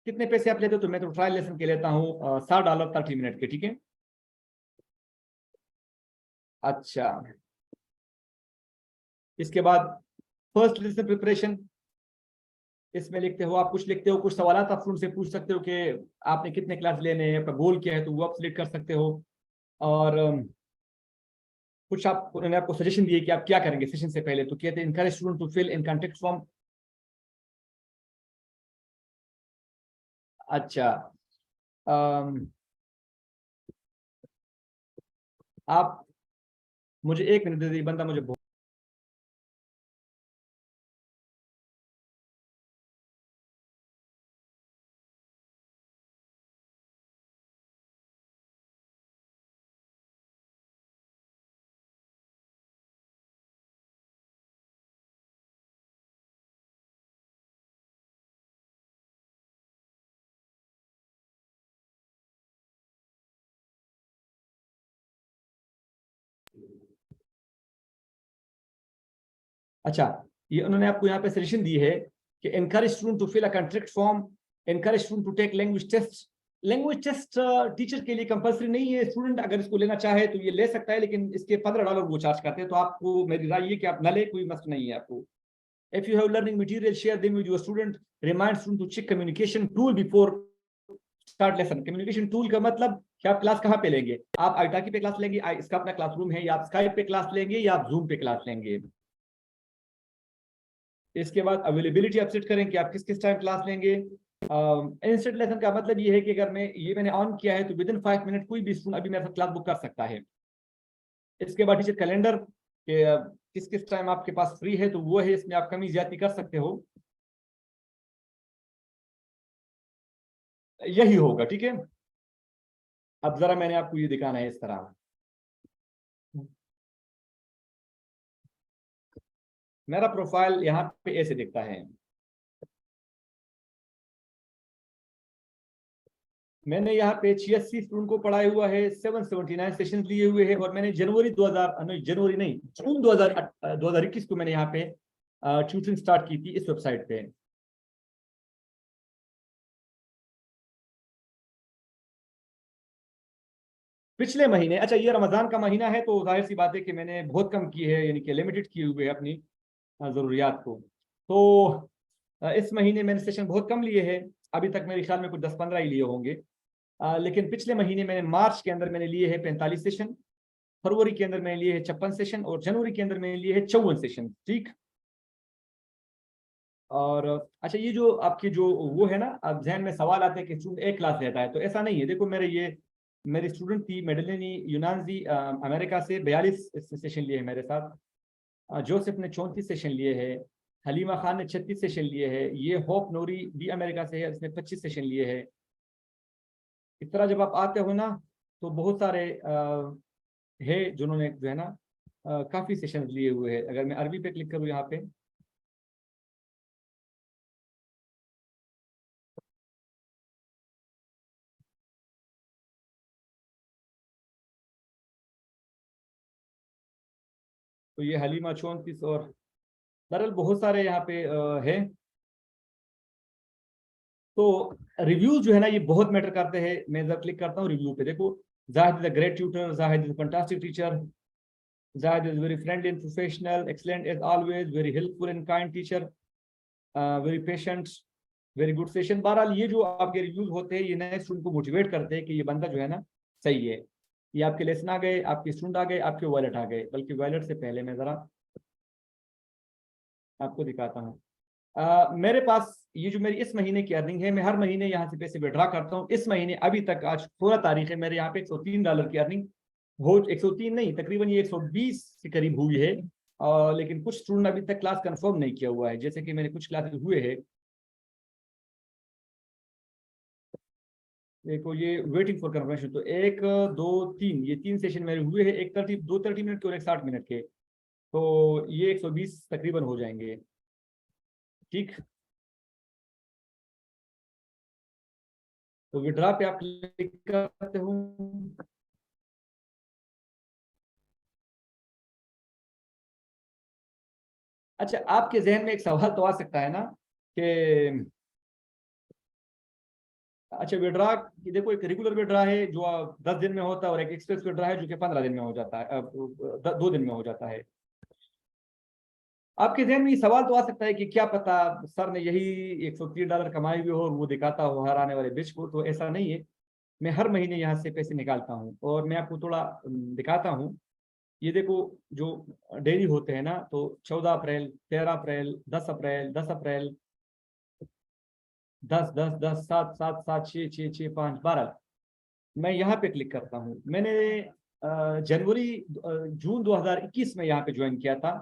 S1: कितने पैसे आप लेते हो, तो मैं तो ट्रायल लेसन के लेता हूँ $60 30 मिनट के, ठीक है? अच्छा, इसके बाद फर्स्ट लेसन प्रिपरेशन, इसमें लिखते हो आप, कुछ लिखते हो, कुछ सवाल आप उनसे पूछ सकते हो कि आपने कितने क्लास लेने हैं, आपका गोल क्या है, तो वो आप सिलेक्ट कर सकते हो। और कुछ आप उन्होंने आपको सजेशन दिए कि आप क्या करेंगे सेशन से पहले, तो कहते हैं encourage student to fill in contact form. अच्छा, आप मुझे 1 मिनट दे दीजिए, बंदा मुझे अच्छा, ये उन्होंने आपको यहाँ पे सजेशन दी है कि encourage student to fill a contract form, encourage student to take language test. Language test teacher के लिए कंपलसरी नहीं है, स्टूडेंट अगर इसको लेना चाहे तो ये ले सकता है, लेकिन इसके $15 वो चार्ज करते हैं। तो आपको मेरी राय ये कि आप न ले, कोई मस्त नहीं है आपको। If you have learning material, share them with your student. Remind student to check communication tool before start lesson. Communication tool का मतलब कि आप क्लास कहाँ पे लेंगे, आप आईटाकी पे क्लास लेंगे, इसका अपना क्लासरूम है, या आप स्काइप पे क्लास लेंगे, या आप जूम पे क्लास लेंगे। इसके बाद अवेलेबिलिटी आप सेट करें कि आप किस किस टाइम क्लास लेंगे। इंस्टेंट लेसन का मतलब ये है कि अगर मैंने ऑन किया है तो विद इन 5 मिनट कोई भी स्टूडेंट अभी मेरे साथ क्लास बुक कर सकता है। इसके बाद टीचर कैलेंडर के किस किस टाइम आपके पास फ्री है, तो वो है, इसमें आप कमी ज्यादा कर सकते हो, यही होगा। ठीक है, अब जरा मैंने आपको ये दिखाना है इस तरह। मेरा प्रोफाइल यहाँ पे ऐसे दिखता है। मैंने यहाँ पे 86 स्टूडेंट को पढ़ाया हुआ है, 779 सेशन लिए हुए हैं, और मैंने जनवरी नहीं, जून 2021 को मैंने यहाँ पे ट्यूटरिंग स्टार्ट की थी इस वेबसाइट पे। पिछले महीने, अच्छा ये रमजान का महीना है तो जाहिर सी बात है कि मैंने बहुत कम की है, यानी कि लिमिटेड किए हुए है अपनी ज़रूरियात को। तो इस महीने मैंने सेशन बहुत कम लिए हैं, अभी तक मेरे ख्याल में कुछ 10-15 ही लिए होंगे। लेकिन पिछले महीने मैंने मार्च के अंदर मैंने लिए हैं 45 सेशन, फरवरी के अंदर मैंने लिए हैं 56 सेशन, और जनवरी के अंदर मैंने लिए हैं 54 सेशन। ठीक, और अच्छा, ये जो आपकी जो वो है ना, अब जहन में सवाल आते हैं कि स्टूडेंट एक क्लास लेता है, तो ऐसा नहीं है। देखो मेरी स्टूडेंट थी मेडलिनी यूनानजी, अमेरिका से 42 सेशन लिए हैं मेरे साथ। जोसेफ ने 34 सेशन लिए हैं, हलीमा खान ने 36 सेशन लिए हैं, ये होप नूरी भी अमेरिका से है, इसने 25 सेशन लिए हैं। इस तरह जब आप आते हो ना, तो बहुत सारे है जिन्होंने जो है ना काफ़ी सेशन लिए हुए हैं। अगर मैं अरबी पे क्लिक करूँ यहाँ पे, तो ये हलीमा 34, और दरअसल बहुत सारे यहाँ पे है। तो रिव्यूज जो है ना, ये बहुत मैटर करते हैं। मैं जब क्लिक करता हूँ रिव्यू पे, देखो, Zahid is a great tutor, Zahid is a fantastic teacher, Zahid is very friendly and professional, excellent as always, very helpful and kind teacher, very patient, very good session. बहरहाल ये जो आपके रिव्यूज होते हैं, ये नए स्टूडेंट को मोटिवेट करते हैं कि ये बंदा जो है ना सही है। ये आपके लेसन आ गए, आपके स्टूडेंट आ गए, आपके वॉलेट आ गए। बल्कि वॉलेट से पहले मैं जरा आपको दिखाता हूँ। मेरे पास ये जो मेरी इस महीने की अर्निंग है, मैं हर महीने यहाँ से पैसे विड्रा करता हूँ। इस महीने अभी तक, आज 16 तारीख है, मेरे यहाँ पे $103 की अर्निंग हो, 103 नहीं, तकरीबन ये 120 के करीब हुई है। लेकिन कुछ स्टूडेंट अभी तक क्लास कंफर्म नहीं किया हुआ है, जैसे कि मैंने कुछ क्लासेस हुए हैं। देखो ये वेटिंग फॉर कंफर्मेशन, तो 1 2 3, ये 3 सेशन मेरे हुए हैं, एक 30 मिनट के और एक 60 मिनट के। तो ये 120 तकरीबन हो जाएंगे। ठीक, तो विड्रा पे आप क्लिक करते हो। अच्छा, आपके जहन में एक सवाल तो आ सकता है ना कि अच्छा, विड्रा की देखो, एक रेगुलर विड्रा है जो 10 दिन में होता है, और एक एक्सप्रेस विड्रा है जो कि 15 दिन में हो जाता है, 2 दिन में हो जाता है। आपके जहन में ये सवाल तो आ सकता है कि क्या पता सर ने यही $130 कमाए हुए हो और वो दिखाता हो हर आने वाले बिच को। तो ऐसा नहीं है, मैं हर महीने यहाँ से पैसे निकालता हूँ, और मैं आपको थोड़ा दिखाता हूँ। ये देखो जो डेली होते हैं ना, तो 14 अप्रैल, 13 अप्रैल, 10 अप्रैल, 10 अप्रैल, 10 10 10 7 7 7 6 6 6 5 12। मैं यहाँ पे क्लिक करता हूँ। मैंने जून 2021 में यहाँ पे ज्वाइन किया था।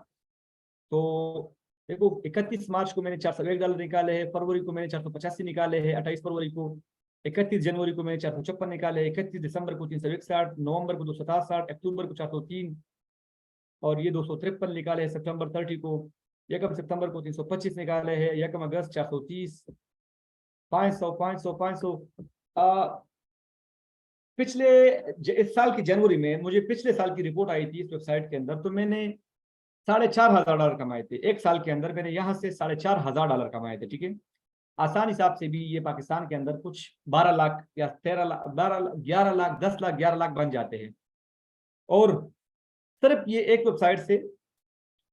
S1: तो देखो 31 मार्च को मैंने $401 निकाले हैं, फरवरी को मैंने 485 निकाले हैं, 28 फरवरी को, 31 जनवरी को मैंने 456 निकाले, 31 दिसंबर को 361, नवंबर को 267, अक्टूबर को 403, और ये 253 निकाले हैं सितंबर 30 को, यकम सितंबर को 325 निकाले हैं, यकम अगस्त 430, 500 500 500। पिछले इस साल की जनवरी में मुझे पिछले साल की रिपोर्ट आई थी इस वेबसाइट के अंदर, तो मैंने $4,500 कमाए थे। एक साल के अंदर मैंने यहाँ से $4,500 कमाए थे। ठीक है, आसान हिसाब से भी ये पाकिस्तान के अंदर कुछ 12 लाख या 13 लाख, 12 लाख, 11 लाख, 10 लाख, 11 लाख बन जाते हैं। और सिर्फ ये एक वेबसाइट से,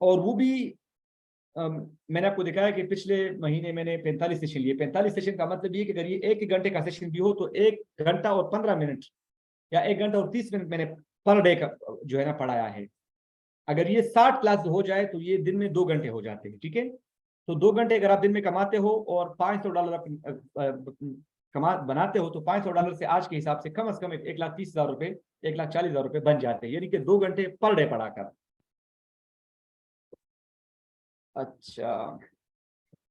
S1: और वो भी मैंने आपको दिखाया कि पिछले महीने मैंने 45 सेशन लिए। 45 सेशन का मतलब ये कि अगर ये 1 घंटे का सेशन भी हो तो 1 घंटा और 15 मिनट या 1 घंटा और 30 मिनट मैंने पर डे का जो है ना पढ़ाया है। अगर ये 60 क्लास हो जाए तो ये दिन में 2 घंटे हो जाते हैं। ठीक है, तो 2 घंटे अगर आप दिन में कमाते हो और $500 कमा बनाते हो, तो $500 से आज के हिसाब से कम 1,30,000 रुपए, 1,40,000 रुपए बन जाते हैं, यानी कि 2 घंटे पर डे पढ़ाकर। अच्छा,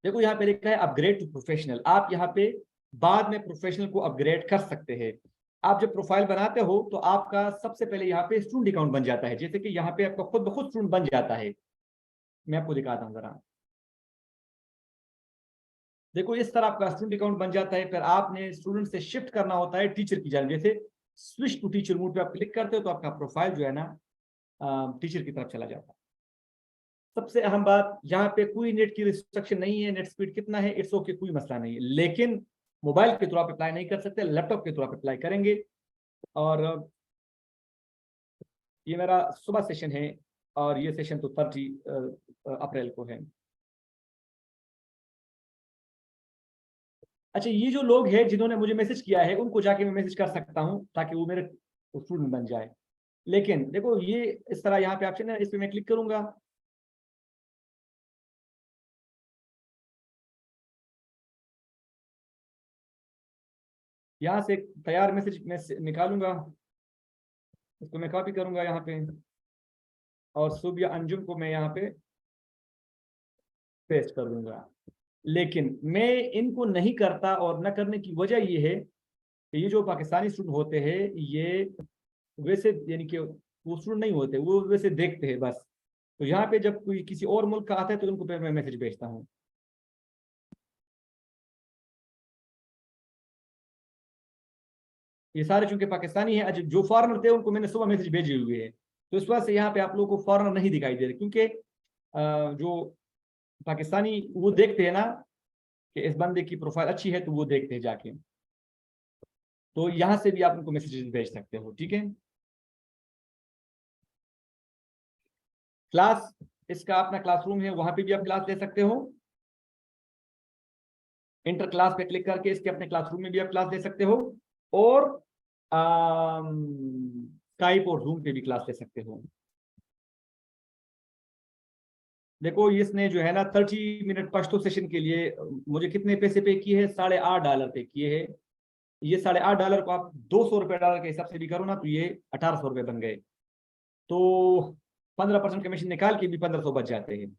S1: देखो यहाँ पे लिखा है अपग्रेड टू प्रोफेशनल। आप यहाँ पे बाद में प्रोफेशनल को अपग्रेड कर सकते हैं। आप जब प्रोफाइल बनाते हो तो आपका सबसे पहले यहाँ पे स्टूडेंट अकाउंट बन जाता है, जैसे कि यहाँ पे आपका खुद ब खुद स्टूडेंट बन जाता है। मैं आपको दिखाता हूँ जरा। देखो इस तरह आपका स्टूडेंट अकाउंट बन जाता है। फिर आपने स्टूडेंट से शिफ्ट करना होता है टीचर की जानब, जैसे स्विच टू टीचर मोड पे आप क्लिक करते हो तो आपका प्रोफाइल जो है ना टीचर की तरफ चला जाता है। सबसे अहम बात, यहाँ पे कोई नेट की रिस्ट्रिक्शन नहीं है, नेट स्पीड कितना है, इट्स ओके, कोई मसला नहीं है। लेकिन मोबाइल के थ्रू आप अप्लाई नहीं कर सकते, लैपटॉप के थ्रू आप अप्लाई करेंगे। और ये मेरा सुबह सेशन है, और ये सेशन तो 30 अप्रैल को है। अच्छा, ये जो लोग हैं जिन्होंने मुझे मैसेज किया है उनको जाके मैं मैसेज कर सकता हूँ ताकि वो मेरे स्टूडेंट बन जाए। लेकिन देखो ये इस तरह यहाँ पे ऑप्शन है, इस पे मैं क्लिक करूंगा। यहाँ से तैयार मैसेज मैं निकालूंगा, इसको मैं कॉपी करूंगा यहाँ पे, और सुबिया अंजुम को मैं यहाँ पे पेस्ट कर दूंगा। लेकिन मैं इनको नहीं करता, और न करने की वजह ये है कि ये जो पाकिस्तानी स्टूडेंट होते हैं ये वैसे, यानी कि वो स्टूडेंट नहीं होते, वो वैसे देखते हैं बस। तो यहाँ पे जब कोई किसी और मुल्क का आता है तो उनको पे मैं मैसेज भेजता हूँ। ये सारे चूंकि पाकिस्तानी है, जो फॉरनर थे उनको मैंने सुबह मैसेज भेजे हुए हैं, तो इस वजह से यहाँ पे आप लोगों को फॉरनर नहीं दिखाई दे रहे, क्योंकि जो पाकिस्तानी वो देखते हैं ना कि इस बंदे की प्रोफाइल अच्छी है, तो वो देखते हैं जाके। तो यहाँ से भी आप उनको मैसेज भेज सकते हो। ठीक है, क्लास, इसका अपना क्लासरूम है, वहां पे भी आप क्लास ले सकते हो। इंटर क्लास पे क्लिक करके इसके अपने क्लासरूम में भी आप क्लास ले सकते हो, और स्काइप और जूम पे भी क्लास ले सकते हो। देखो इसने जो है ना 30 मिनट पश्तो सेशन के लिए मुझे कितने पैसे पे किए हैं, $8.5 पे किए हैं। ये $8.5 को आप $200 के हिसाब से भी करो ना, तो ये 1,800 रुपये बन गए। तो 15% कमीशन निकाल के भी 1,500 बच जाते हैं,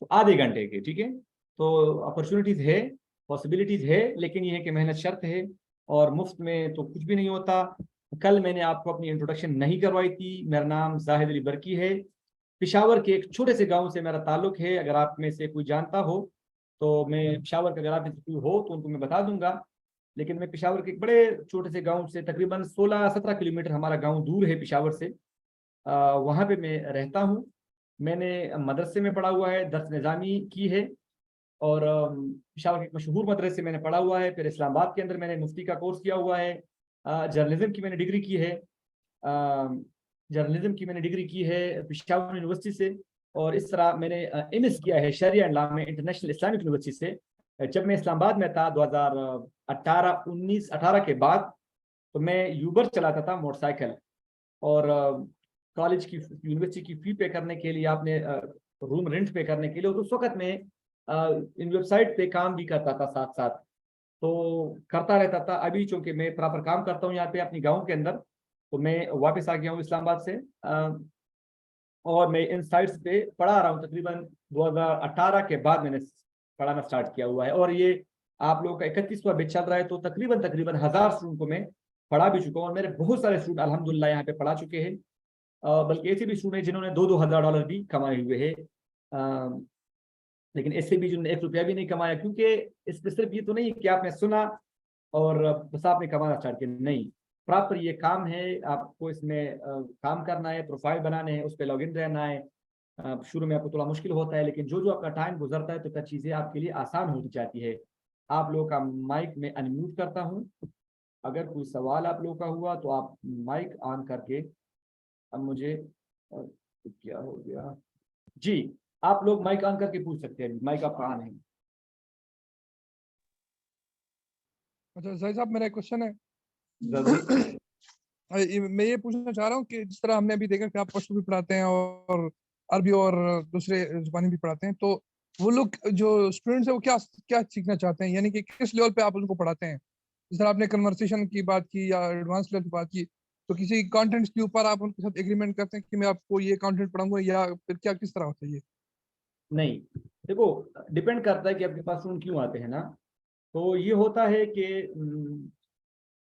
S1: तो आधे घंटे के। ठीक है, तो अपॉर्चुनिटीज है, पॉसिबिलिटीज है, लेकिन ये है कि मेहनत शर्त है, और मुफ्त में तो कुछ भी नहीं होता। कल मैंने आपको अपनी इंट्रोडक्शन नहीं करवाई थी। मेरा नाम जाहिद अली बरकी है, पिशावर के एक छोटे से गांव से मेरा ताल्लुक है। अगर आप में से कोई जानता हो तो मैं पिशावर का, अगर आप में से कोई हो तो उनको मैं बता दूंगा। लेकिन मैं पिशावर के एक बड़े छोटे से गांव से, तकरीबन 16-17 किलोमीटर हमारा गांव दूर है पिशावर से, वहाँ पे मैं रहता हूँ। मैंने मदरसे में पढ़ा हुआ है, दर्स निज़ामी की है, और पिशावर के एक मशहूर मदरसे में मैंने पढ़ा हुआ है। फिर इस्लामाबाद के अंदर मैंने मुफ्ती का कोर्स किया हुआ है। जर्नलिज्म की मैंने डिग्री की है, जर्नलिज्म की मैंने डिग्री की है पिशावर यूनिवर्सिटी से। और इस तरह मैंने एमएस किया है शरिया एंड लॉ में इंटरनेशनल इस्लामिक यूनिवर्सिटी से। जब मैं इस्लामाबाद में था 2018-19-18 के बाद, तो मैं यूबर चलाता था मोटरसाइकिल, और कॉलेज की यूनिवर्सिटी की फी पे करने के लिए, आपने रूम रेंट पे करने के लिए, और उस वक्त में इन वेबसाइट पे काम भी करता था साथ साथ, तो करता रहता था। अभी चूंकि मैं प्रॉपर काम करता हूँ यहाँ पे अपनी गाँव के अंदर, तो मैं वापस आ गया हूँ इस्लामाबाद से, और मैं इन साइट्स पे पढ़ा रहा हूँ। तकरीबन 2018 के बाद मैंने पढ़ाना स्टार्ट किया हुआ है, और ये आप लोगों का 31वां बैच चल रहा है, तो तकरीबन तकरीबन 1000 स्टूडेंट को मैं पढ़ा भी चुका हूँ, और मेरे बहुत सारे स्टूडेंट अल्हम्दुलिल्लाह यहाँ पे पढ़ा चुके हैं। बल्कि ऐसे भी स्टूडेंट जिन्होंने 2-2 हज़ार डॉलर भी कमाए हुए हैं, लेकिन ऐसे भी जिन्होंने 1 रुपया भी नहीं कमाया, क्योंकि इसमें सिर्फ ये तो नहीं कि आपने सुना और बस आपने कमाना स्टार्ट किया, नहीं, प्रॉपर ये काम है। आपको इसमें काम करना है, प्रोफाइल बनाने हैं, उस पर लॉग इन रहना है। शुरू में आपको थोड़ा मुश्किल होता है, लेकिन जो जो आपका टाइम गुजरता है तो चीज़ें आपके लिए आसान होती जाती है। आप लोगों का माइक में अनम्यूट करता हूँ, अगर कोई सवाल आप लोगों का हुआ तो आप माइक ऑन करके अब मुझे क्या हो गया जी, आप लोग माइक ऑन करके पूछ सकते हैं, माइक आपका ऑन है।
S2: अच्छा सही साहब, मेरा एक क्वेश्चन है।
S1: जल्दी।
S2: मैं ये पूछना चाह रहा हूँ कि जिस तरह हमने अभी देखा कि आप पश्तो भी पढ़ाते हैं और अरबी और दूसरे जुबानी भी पढ़ाते हैं, तो वो लोग जो स्टूडेंट्स है वो क्या क्या सीखना चाहते हैं, यानी कि किस लेवल पे आप उनको पढ़ाते हैं? जिस तरह आपने कन्वर्सेशन की बात की या एडवांस लेवल की बात की, तो किसी कंटेंट के ऊपर आप उनके साथ एग्रीमेंट करते हैं कि मैं आपको ये कंटेंट पढ़ाऊंगा, या फिर क्या किस तरह होता है ये?
S1: नहीं, देखो, डिपेंड करता है कि आपके पास स्टूडेंट क्यों आते हैं ना। तो ये होता है कि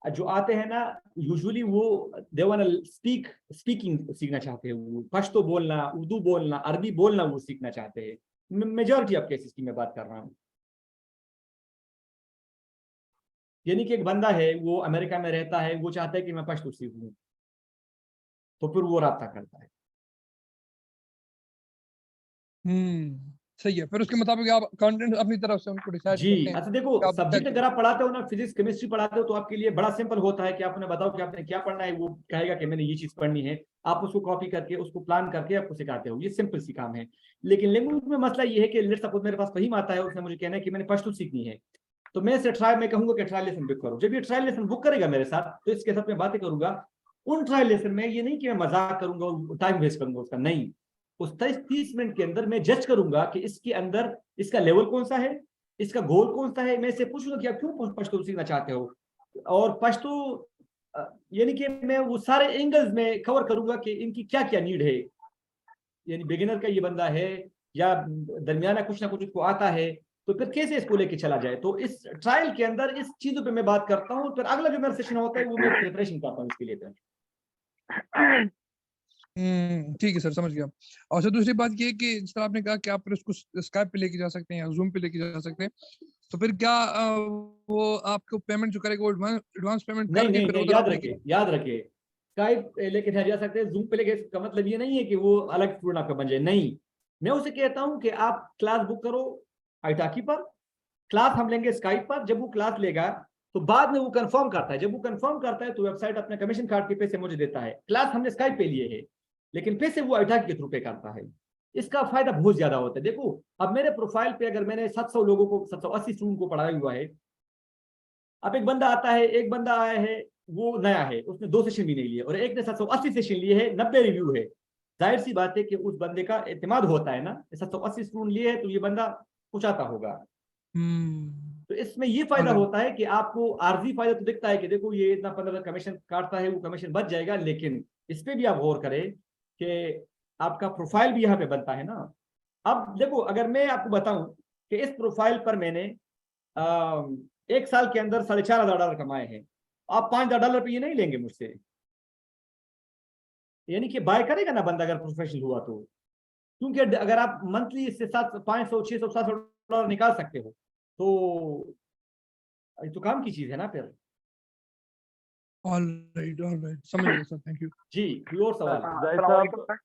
S1: जो आते हैं ना, यूजुअली वो दे वांट स्पीकिंग सीखना चाहते हैं, वो पश्तो बोलना, उर्दू बोलना, अरबी बोलना वो सीखना चाहते हैं। मेजॉरिटी ऑफ केसेस की मैं बात कर रहा हूँ। यानी कि एक बंदा है, वो अमेरिका में रहता है, वो चाहता है कि मैं पश्तो सीखूं, तो फिर वो राब्ता करता है।
S2: सही है, फिर उसके मुताबिक आप कंटेंट अपनी तरफ से उनको डिसाइड
S1: जी,
S2: करते हैं
S1: अच्छा देखो,
S2: कि आप क्या
S1: सब्जेक्ट
S2: क्या।
S1: अगर आप पढ़ाते हो ना, फिजिक्स केमिस्ट्री पढ़ाते हो, तो आपके लिए बड़ा सिंपल होता है कि आप उन्हें बताओ कि आपने क्या पढ़ना है, वो कहेगा कि मैंने ये चीज पढ़नी है, आप उसको कॉपी करके उसको प्लान करके आपको सिखाते हो, ये सिंपल सी काम है। लेकिन लैंग्वेज में मसला ये है कि लेट्स सपोज मेरे पास फहीम आता है, उसने मुझे कहना है कि मैंने पश्तो सीखनी है, तो मैं इसे ट्राई, मैं कहूंगा कि ट्रायल लेसन बुक करो। जब ये ट्रायल लेसन बुक करेगा मेरे साथ, तो इसके साथ मैं बातें करूंगा। उन ट्रायल लेसन में ये नहीं कि मैं मजाक करूंगा, टाइम वेस्ट करूंगा उसका, नहीं, उस 30 मिनट के अंदर मैं जज करूंगा कि इसके अंदर इसका लेवल कौन सा है, इसका गोल कौन सा है। मैं इससे पूछूंगा कि आप क्यों पश्तो सीखना चाहते हो, और पश्तो यानी कि मैं वो सारे एंगल्स में कवर करूंगा कि इनकी क्या क्या नीड है। यानी बिगिनर का ये बंदा है, या दरमियाना कुछ ना कुछ उसको आता है, तो फिर कैसे इसको लेके चला जाए। तो इस ट्रायल के अंदर इस चीजों पे मैं बात करता हूँ, फिर अगला जो मेरा सेशन होता है वो मैं प्रिपरेशन करता हूँ इसके लिए फिर।
S2: ठीक है सर, समझ गया। और सर दूसरी बात ये है कि जिस तरह आपने कहा कि आप फिर उसको स्काइप पे लेके जा सकते हैं या जूम पे लेके जा सकते हैं, तो फिर क्या वो आपको पेमेंट जो करेगा वो एडवांस पेमेंट
S1: नहीं
S2: करके
S1: नहीं
S2: फिर
S1: नहीं,
S2: उधर
S1: याद
S2: आप लेके?
S1: रखिए, याद रखिए, स्काइप लेके नहीं जा सकते, जूम पे लेके, इसका मतलब ये नहीं है कि वो अलग स्टूडेंट आपका बन जाए, नहीं। मैं उसे कहता हूं कि आप क्लास बुक करो आईटाकी पर, क्लास हम लेंगे स्काइप पर। जब वो क्लास लेगा तो बाद में वो कंफर्म करता है, जब वो कंफर्म करता है तो वेबसाइट अपने कमीशन कार्ड के पैसे मुझे देता है। क्लास हमने स्काइप पे लिए है, लेकिन पैसे वो आईटाकी के थ्रू पे करता है। इसका फायदा बहुत ज्यादा होता है। देखो, अब मेरे प्रोफाइल पे अगर मैंने 700 लोगों को, 780 स्टूडेंट को पढ़ाया हुआ है, अब एक बंदा आता है, एक बंदा आया है, वो नया है, उसने 2 सेशन भी नहीं लिए, और एक ने 780 सेशन लिए है, 90 रिव्यू है। जाहिर सी बात है कि उस बंदे का एतमाद होता है ना, 780 स्टूडेंट लिए है तो ये बंदा कुछ आता होगा।
S2: हम्म।
S1: तो इसमें ये फायदा
S2: ऑलराइट।
S1: होता है कि आपको आर्जी फायदा तो दिखता है कि देखो ये इतना 15 कमीशन काटता है, वो कमीशन बच जाएगा, लेकिन इस पे भी आप गौर करें कि आपका प्रोफाइल भी यहाँ पे बनता है ना। अब देखो, अगर मैं आपको बताऊं कि इस प्रोफाइल पर मैंने एक साल के अंदर $4,500 कमाए हैं, आप $5,000 पे ये नहीं लेंगे मुझसे। यानी कि बाय करेगा ना बंदा अगर प्रोफेशनल हुआ तो, क्योंकि अगर आप मंथली इससे 500, 600, 700 डॉलर निकाल सकते हो, तो ये तो काम की चीज है ना फिर।
S2: ऑलराइट, ऑलराइट, समझ गया सर, थैंक यू।
S1: जी, कोई और सवाल?
S3: जाहिद साहब,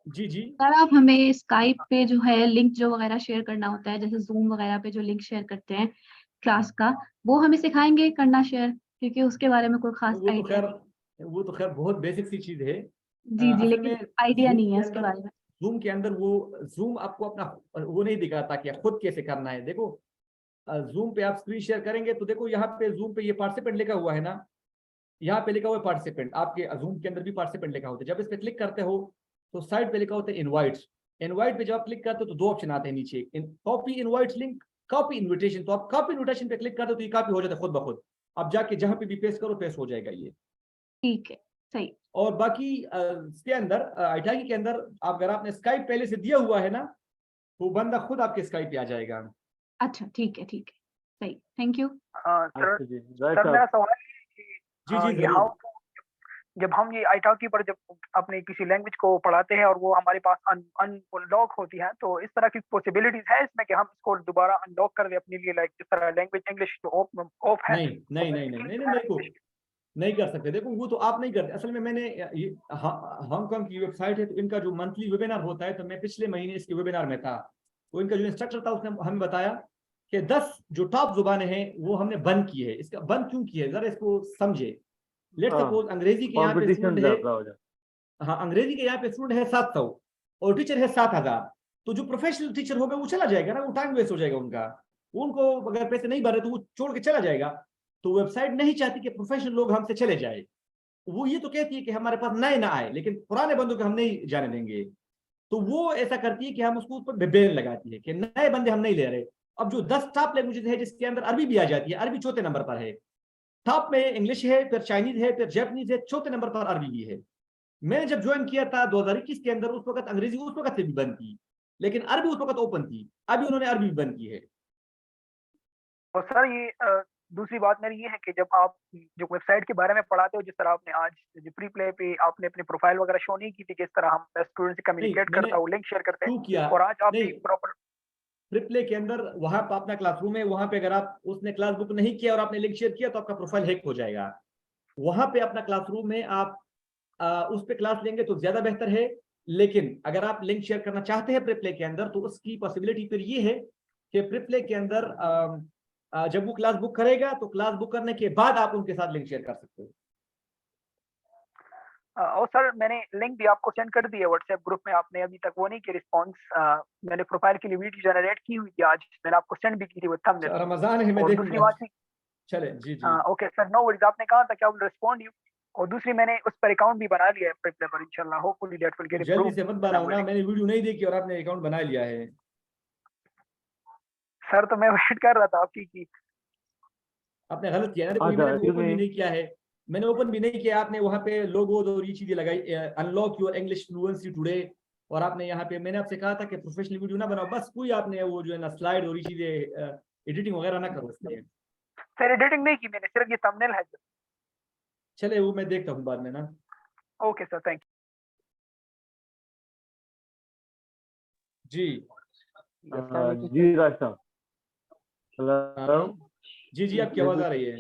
S1: जी जी।
S4: सर आप हमें स्काइप पे जो है लिंक जो वगैरह शेयर करना होता है, जैसे जूम वगैरह पे जो लिंक शेयर करते हैं क्लास का, वो हमें सिखाएंगे करना शेयर, क्योंकि उसके बारे में कोई खास
S1: वो तो
S4: आइडिया
S1: खैर,
S4: नहीं।
S1: वो तो खैर बहुत बेसिक सी चीज है।
S4: जी जी,
S1: असल
S4: लेकिन
S1: में
S4: आइडिया
S1: जूम
S4: नहीं
S1: के
S4: है उसके
S1: अंदर,
S4: बारे में।
S1: जूम के अंदर वो, जूम आपको अपना वो नहीं दिखाता कि खुद कैसे करना है। देखो, जूम पे आप स्क्रीन शेयर करेंगे तो देखो यहाँ पे जूम पे ये पार्टिसिपेंट लिखा हुआ है ना, यहाँ पे लिखा हुआ है पार्टिसिपेंट, आपके जूम के अंदर भी पार्टिसिपेंट लिखा होता है। जब इस पे क्लिक करते हो तो साइड पे लिखा होता है इनवाइट। इनवाइट पे जब आप क्लिक करते हो तो दो ऑप्शन आते हैं नीचे, copy invite link, copy invitation. तो आप कॉपी इन्विटेशन पे क्लिक करते हो तो ये कॉपी हो जाता है खुद ब खुद। आप जाके जहां पे भी पेस्ट करो पेस्ट हो जाएगा ये।
S4: ठीक है, सही।
S1: और बाकी इसके अंदर आईटाकी के अंदर आप अगर आपने स्काइप पहले से दिया हुआ है ना, तो बंदा खुद आपके स्काइप पे आ जाएगा।
S4: अच्छा, ठीक है, सही, थैंक यू।
S3: सर
S5: अच्छा जी,
S3: सर मेरा सवाल है कि
S1: जी जी
S3: ये
S1: जरूर।
S3: हाउ जब हम ये italki पर जब अपनी किसी लैंग्वेज को पढ़ाते हैं और वो हमारे पास अनलॉक होती है, तो इस तरह की पॉसिबिलिटीज है इसमें कि हम इसको दोबारा अनलॉक कर दें अपने लिए, लाइक जिस तरह लैंग्वेज इंग्लिश जो ऑफ है।
S1: नहीं नहीं नहीं नहीं नहीं नहीं, देखो नहीं कर सकते। देखो वो तो आप नहीं करते। असल में मैंने ये हांगकांग की वेबसाइट है, तो इनका जो मंथली वेबिनार होता है, तो मैं पिछले महीने इसके वेबिनार में था। तो इनका जो इंस्ट्रक्टर था उसने हमें बताया कि 10 जो टॉप जुबानें हैं वो हमने बंद की है। इसका बंद क्यों की है जरा इसको समझे। लेट
S5: हाँ,
S1: सपोज अंग्रेजी के यहाँ पे
S5: कंपटीशन
S1: स्टूडेंट है,
S5: ज्यादा हो जाता
S1: हाँ अंग्रेजी के यहाँ पे स्टूडेंट है 700 और टीचर है 7000। तो जो प्रोफेशनल टीचर होगा वो चला जाएगा ना, वो टाइम वेस्ट हो जाएगा उनका। उनको अगर पैसे नहीं भर रहे तो वो छोड़ के चला जाएगा। तो वेबसाइट नहीं चाहती कि प्रोफेशनल लोग हमसे चले जाए। वो ये तो कहती है कि हमारे पास नए ना आए, लेकिन पुराने बंदों को हम नहीं जाने देंगे। तो वो ऐसा करती है कि हम उसको ऊपर बैन लगाती है कि नए बंदे हम नहीं ले रहे। अब जो 10 टॉप लैंग्वेजेस है जिसके अंदर अरबी भी आ जाती है, अरबी चौथे नंबर पर है। टॉप में इंग्लिश है, फिर चाइनीज है, फिर जापानीज है, चौथे नंबर पर अरबी भी है। मैंने जब ज्वाइन किया था 2021 के अंदर, उस वक्त अंग्रेजी उस वक्त से भी बंद थी, लेकिन अरबी उस वक्त ओपन थी। अभी उन्होंने अरबी भी बंद की है।
S3: और सर ये दूसरी बात मेरी ये है कि जब आप जो वेबसाइट के बारे में पढ़ाते हो, जिस तरह आपने आज जो प्री प्ले पे आपने अपनी प्रोफाइल वगैरह शो नहीं की थी, किस तरह हम स्टूडेंट से कम्युनिकेट
S1: मैंने
S3: करता हूँ, लिंक शेयर करते
S1: क्यों
S3: हैं,
S1: किया
S3: और आज आपने
S1: नहीं,
S3: प्रॉपर
S1: ट्रिपले के अंदर वहां पर अपना क्लासरूम है, वहां पे अगर आप उसने क्लास बुक नहीं किया और आपने लिंक शेयर किया तो आपका प्रोफाइल हैक हो जाएगा। वहां पे अपना क्लासरूम में आप उस पे क्लास लेंगे तो ज्यादा बेहतर है। लेकिन अगर आप लिंक शेयर करना चाहते हैं प्रिप्ले के अंदर, तो उसकी पॉसिबिलिटी फिर ये है कि प्रिप्ले के अंदर जब वो क्लास बुक करेगा तो क्लास बुक करने के बाद आप उनके साथ लिंक शेयर कर सकते हो।
S3: और सर मैंने लिंक भी आपको सेंड कर दी है व्हाट्सएप ग्रुप में, आपने अभी तक वो नहीं किया रिस्पॉन्स। मैंने प्रोफाइल के लिए वीडियो जनरेट की हुई थी, आज मैंने आपको सेंड भी की थी वो थंबनेल।
S1: रमजान है, मैं
S3: और दूसरी
S1: देखूंगा।
S3: बात थी,
S1: चले जी जी।
S3: ओके सर, नो वरीज, आपने कहा था कि आई विल रिस्पोंड यू। और दूसरी मैंने उस पर अकाउंट भी बना लिया है प्रिप्ले पर, इंशाल्लाह होपफुली दैट विल गेट
S1: जल्दी से
S3: इम्प्रूव्ड।
S1: मत बनाओ ना, मैंने वीडियो नहीं देखी और आपने अकाउंट बना लिया है।
S3: सर तो मैं वेट कर रहा था आपकी की।
S1: आपने गलत किया ना, देखो
S5: अच्छा,
S1: मैंने ओपन भी
S5: इसमें
S1: नहीं किया है। मैंने ओपन भी नहीं किया, आपने वहां पे लोगो और ये चीजें लगाई, unlock your English fluency today. और आपने यहाँ पे मैंने आपसे कहा था कि प्रोफेशनल वीडियो ना बनाओ, बस कोई आपने वो जो है ना स्लाइड और ये चीजें एडिटिंग वगैरह ना करो उसमें।
S3: सर एडिटिंग नहीं की मैंने, सिर्फ ये थंबनेल है।
S1: चले वो मैं देखता हूँ बाद में ना।
S3: ओके सर, थैंक
S1: जी
S5: जी राज साहब, हेलो।
S1: जी जी, आपकी आवाज आ रही है।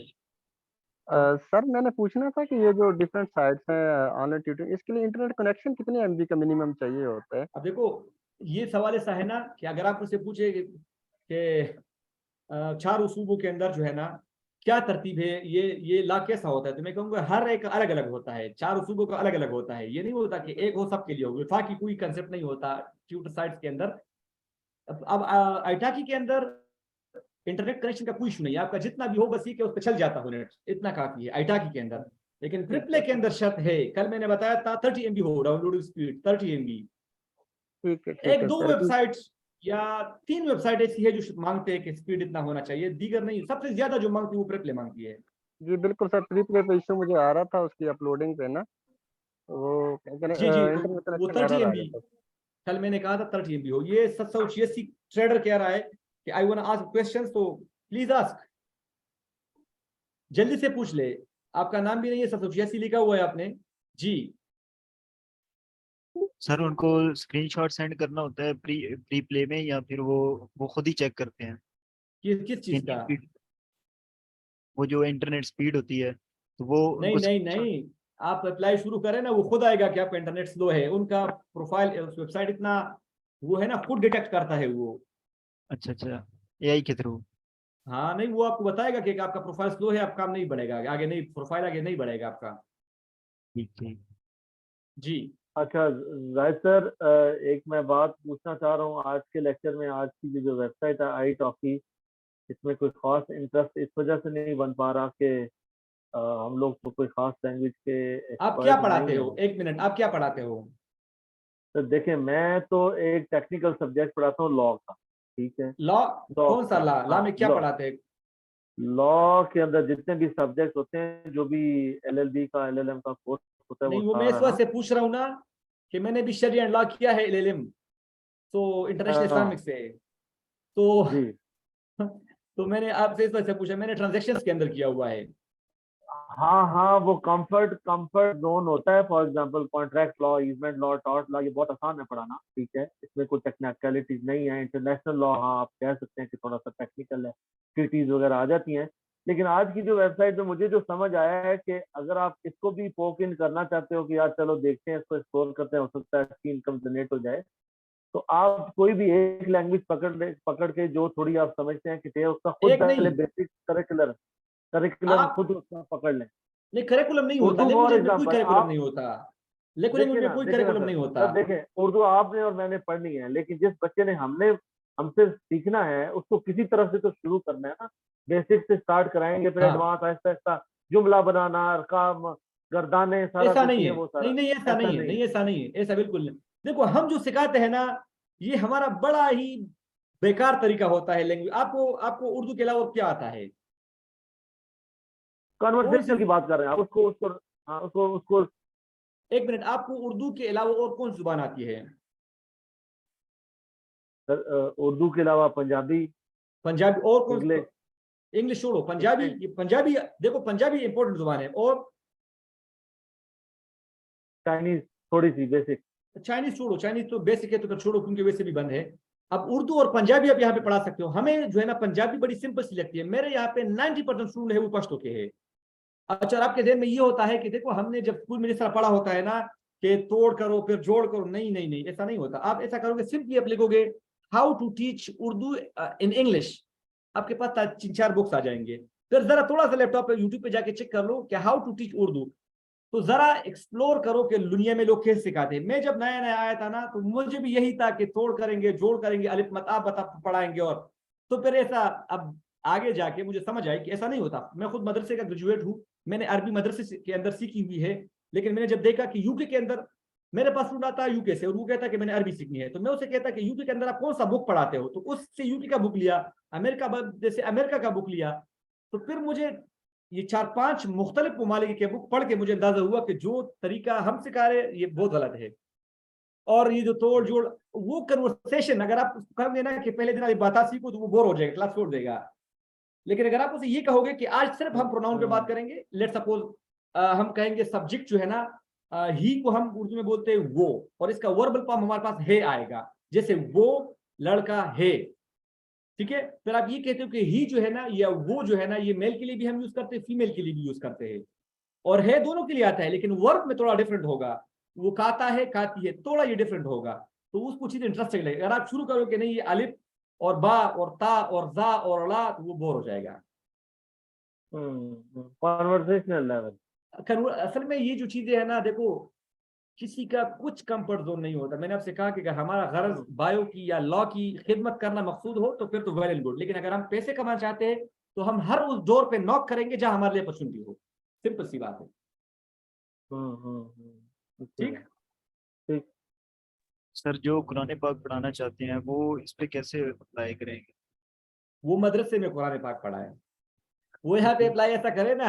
S6: सर मैंने पूछना था कि ये जो डिफरेंट साइट्स हैं ऑनलाइन ट्यूटरिंग, इसके लिए इंटरनेट कनेक्शन कितने एमबी का मिनिमम चाहिए होता है?
S1: अब देखो ये सवाल ऐसा है ना कि अगर आप उससे पूछे कि चार सूबों के अंदर जो है ना क्या तरतीब है, ये ला कैसा होता है, तो मैं कहूँगा हर एक अलग अलग होता है, चार सूबों का अलग अलग होता है। ये नहीं होता कि एक हो सबके लिए हो, विफाकी कोई कंसेप्ट नहीं होता ट्यूटर साइट्स के अंदर। अब आईटाकी के अंदर इंटरनेट कनेक्शन का कोई इशू नहीं है, आपका जितना भी हो बस ये कि उस पर चल जाता हो नेट, इतना काफी है आईटाकी के अंदर। लेकिन प्रिप्ले के अंदर शर्त है, कल मैंने बताया था 30 MB हो डाउनलोड स्पीड, 30 MB।
S6: ठीक है
S1: एक दो
S6: सर।
S1: वेबसाइट या 3 वेबसाइट ऐसी है जो मांगते हैं कि स्पीड इतना होना चाहिए, दीगर नहीं। सबसे ज्यादा जो मांगती है वो प्रिप्ले मांगती है।
S6: जी बिल्कुल सर, प्री प्ले पे इशू मुझे आ रहा था उसकी अपलोडिंग पे ना, वो
S1: जी जी, तो
S6: इंटरनेट
S1: वो
S6: कनेक्शन
S1: 30
S6: एरर आ
S1: MB,
S6: जाता है।
S1: कल मैंने कहा था 30 MB हो। ये 786 ट्रेडर कह रहा है कि आई वांट आस्क क्वेश्चंस, तो प्लीज आस्क, जल्दी से पूछ ले। आपका नाम भी नहीं है, 786 लिखा हुआ है आपने। जी
S7: सर उनको स्क्रीनशॉट सेंड करना होता है प्री प्ले में, या फिर वो खुद ही चेक करते हैं
S1: किस चीज
S7: इनकी
S1: का?
S7: स्पीड, वो जो इंटरनेट स्पीड होती है तो वो
S1: नहीं
S7: उनको
S1: नहीं नहीं, आप अप्लाई शुरू करें ना, वो खुद आएगा कि आपका इंटरनेट स्लो है। उनका प्रोफाइल वेबसाइट इतना वो है ना, खुद डिटेक्ट करता है वो।
S7: अच्छा अच्छा, एआई के थ्रू।
S1: हाँ नहीं, वो आपको बताएगा कि आपका प्रोफाइल स्लो है, आपका काम नहीं बढ़ेगा आगे, नहीं प्रोफाइल आगे नहीं बढ़ेगा आपका।
S7: ठीक ठीक।
S1: जी
S5: अच्छा राज सर, एक मैं बात पूछना चाह रहा हूँ। आज के लेक्चर में आज की जो वेबसाइट है आई टॉकी, इसमें कोई खास इंटरेस्ट इस वजह से नहीं बन पा रहा कि हम लोग तो कोई खास लैंग्वेज के
S1: आप क्या
S5: एक्सपर्ट
S1: पढ़ाते
S5: नहीं
S1: हो?
S5: हैं।
S1: एक मिनट, आप क्या पढ़ाते हो?
S5: तो देखिए, मैं तो एक टेक्निकल सब्जेक्ट पढ़ाता हूँ, लॉ का। ठीक है।
S1: लॉ?
S5: लॉ
S1: कौन सा
S5: का,
S1: लॉ? लॉ
S5: हाँ,
S1: में क्या
S5: लॉ।
S1: पढ़ाते हैं?
S5: लॉ के अंदर जितने भी सब्जेक्ट होते हैं, जो भी एलएलबी का, एलएलएम का कोर्स होता है, वो
S1: नहीं, वो मैं इस
S5: सारा
S1: वजह
S5: हम।
S1: से पूछ रहा हूँ ना कि मैंने भी शरिया एंड लॉ किया है, एलएलएम, तो इंटरनेशनल
S5: हाँ
S1: इस्लामिक से। तो
S5: जी।
S1: तो मैंने आपसे इस वजह से पूछा, मैंने ट्रांजेक्शन्स के अंदर किया हुआ है।
S5: हाँ हाँ, वो कंफर्ट जोन होता है। For example contract law, easement law, tort law, ये बहुत आसान है पढ़ाना। ठीक है, इसमें कोई टेक्निकलिटीज नहीं है। इंटरनेशनल लॉ, हाँ, आप कह सकते हैं कि थोड़ा सा टेक्निकल है, ट्रीटीज वगैरह आ जाती हैं। लेकिन आज की जो वेबसाइट में मुझे जो समझ आया है कि अगर आप इसको भी पोक इन करना चाहते हो कि यार चलो देखते हैं, इसको एक्सप्लोर करते हैं, हो सकता है इसकी इनकम जनरेट हो जाए, तो आप कोई भी एक लैंग्वेज पकड़ के जो थोड़ी आप समझते हैं कि उसका खुद
S1: एक
S5: पहले
S1: नहीं,
S5: बेसिक करिकुलम
S1: आप,
S5: खुद उसका पकड़ लें।
S1: नहीं करिकुलम नहीं होता,
S5: उर्दू फॉर
S1: लैंग्वेजेस में कोई
S5: एग्जांपल
S1: करिकुलम
S5: आप
S1: नहीं होता, लैंग्वेज में कोई
S5: देखिए ना
S1: करिकुलम
S5: सर,
S1: नहीं होता।
S5: देखें, उर्दू आपने और मैंने पढ़नी है, लेकिन जिस बच्चे ने हमसे सीखना है, उसको किसी तरफ से तो शुरू करना है ना। बेसिक से स्टार्ट कराएंगे, फिर
S1: हाँ,
S5: एडवांस आहिस्ता आहिस्ता जुमला बनाना, अरकाम, गर्दाने, सारा
S1: ऐसा
S5: कुछ
S1: नहीं
S5: ही
S1: है,
S5: है वो
S1: नहीं
S5: सारा।
S1: नहीं, ऐसा
S5: ऐसा
S1: नहीं है,
S5: नहीं
S1: नहीं
S5: है।
S1: ऐसा नहीं है, ऐसा बिल्कुल नहीं। देखो, हम जो सिखाते हैं ना, ये हमारा बड़ा ही बेकार तरीका होता है लैंग्वेज। आपको आपको उर्दू के अलावा और क्या आता है? कौन सी?
S5: कॉन्वर्सेशन की बात कर रहे हैं आप, उसको उसको हाँ, उसको उसको
S1: एक मिनट, आपको उर्दू के अलावा और कौन सी जुबान आती है?
S5: उर्दू के अलावा पंजाबी,
S1: पंजाबी और कौन?
S5: इंग्लिश,
S1: इंग्लिश छोड़ो, पंजाबी,
S5: इंग्लिश,
S1: ये पंजाबी, देखो पंजाबी इंपॉर्टेंट जुबान है। और
S5: चाइनीज, थोड़ी सी बेसिक।
S1: चाइनीज छोड़ो, चाइनीज तो बेसिक है तो फिर छोड़ो, क्योंकि वैसे भी बंद है। अब उर्दू और पंजाबी आप यहाँ पे पढ़ा सकते हो। हमें जो है ना पंजाबी बड़ी सिंपल सी लगती है। मेरे यहाँ पे 90% स्टूडेंट है वो पश्तो के है। अच्छा, आपके ध्यान में ये होता है कि देखो, हमने जब स्कूल में जिस तरह पढ़ा होता है ना कि तोड़ करो फिर जोड़ करो, नहीं नहीं नहीं, ऐसा नहीं होता। आप ऐसा करोगे, सिंपली आप लिखोगे how to teach Urdu in English, आपके पास 3-4 बुक्स आ जाएंगे। फिर जरा थोड़ा सा लैपटॉप पे यूट्यूब पे जाके चेक कर लो कि हाउ टू टीच उर्दू, तो जरा एक्सप्लोर करो कि दुनिया में लोग कैसे सिखाते हैं। मैं जब नया नया आया था ना, तो मुझे भी यही था कि तोड़ करेंगे, जोड़ करेंगे, अलिफ मत बता पढ़ाएंगे। और तो फिर ऐसा, अब आगे जाके मुझे समझ आई कि ऐसा नहीं होता। मैं खुद मदरसे का ग्रेजुएट हूँ, मैंने अरबी मदरसे के अंदर सीखी हुई है। लेकिन मैंने जब देखा कि यूके के अंदर मेरे पास स्टूडेंट आता है यूके से, और वो कहता है कि मैंने अरबी सीखनी है, तो मैं उसे कहता कि यूके के अंदर आप कौन सा बुक पढ़ाते हो, तो उससे यूके का बुक लिया, अमेरिका, जैसे अमेरिका का बुक लिया। तो फिर मुझे ये 4-5 मुख्तलिफ ममालिक के बुक पढ़ के मुझे अंदाजा हुआ कि जो तरीका हम सिखा रहे हैं ये बहुत गलत है। और ये जो तोड़ जोड़, वो कन्वर्सेशन, अगर आप कहोगे ना कि पहले दिन आप बात सीखो, तो वो बोर हो जाएगा, क्लास छोड़ देगा। लेकिन अगर आप उसे ये कहोगे कि आज सिर्फ हम प्रोनाउन पे बात करेंगे, लेट सपोज हम कहेंगे सब्जेक्ट जो है ना, ही को हम उर्दू में बोलते हैं वो, और इसका वर्बल फॉर्म हमारे पास है आएगा, जैसे वो लड़का है। ठीक है, फिर आप ये कहते हो कि ही जो है ना या वो जो है ना, ये मेल के लिए भी हम यूज करते हैं, फीमेल के लिए भी यूज करते हैं, और है दोनों के लिए आता है, लेकिन वर्ब में थोड़ा डिफरेंट होगा। वो खाता है, खाती है, थोड़ा ये डिफरेंट होगा। तो उसको चीज इंटरेस्टिंग लगेगा। अगर आप शुरू करो कि नहीं ये अलिफ और बा और ता और जा और ला, तो वो बोर हो जाएगा।
S5: Conversational level.
S1: असल में ये जो चीजें है ना, देखो, किसी का कुछ कंफर्ट जोन नहीं होता। मैंने आपसे कहा कि अगर हमारा गरज बायो की या लॉ की खिदमत करना मकसूद हो, तो फिर तो वेल एंड गुड। लेकिन अगर हम पैसे कमाना चाहते हैं, तो हम हर उस डोर पे नॉक करेंगे जहां हमारे लिए अपॉर्चुनिटी हो। सिंपल सी बात है। ठीक।
S5: ठीक।
S7: सर जो कुरान पाक पढ़ाना चाहते हैं वो इस पे कैसे अप्लाई करेंगे?
S1: वो मदरसे में कुरान पाक पढ़ा है, वो यहाँ पे अप्लाई ऐसा करे ना।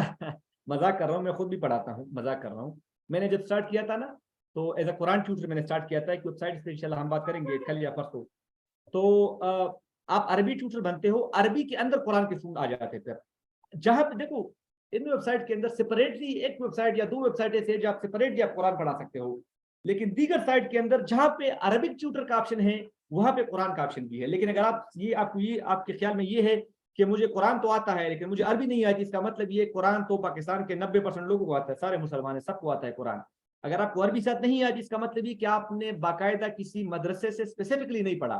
S1: मजाक कर रहा हूँ, मैं खुद भी पढ़ाता हूँ, मजाक कर रहा हूँ। मैंने जब स्टार्ट किया था ना, तो एज अ कुरान ट्यूटर मैंने स्टार्ट किया था। एक वेबसाइट से इंशाल्लाह हम बात करेंगे कल या परसों। तो आप अरबी ट्यूटर बनते हो, अरबी के अंदर कुरान के स्टूडेंट आ जाते थे। जहां पे देखो, इन वेबसाइट के अंदर सेपरेटली एक वेबसाइट या 2 वेबसाइट ऐसे जहाँ आप सेपरेटली आप कुरान पढ़ा सकते हो। लेकिन दीगर साइट के अंदर जहां पे अरबिक ट्यूटर का ऑप्शन है, वहां पे कुरान का ऑप्शन भी है। लेकिन अगर आप ये आपको ये आपके ख्याल में ये है कि मुझे कुरान तो आता है लेकिन मुझे अरबी नहीं आती, इसका मतलब ये कुरान तो पाकिस्तान के 90% लोगों को आता है, सारे मुसलमान है, सबको आता है कुरान। अगर आपको अरबी साथ नहीं आती, इसका मतलब ये कि आपने बाकायदा किसी मदरसे से स्पेसिफिकली नहीं पढ़ा।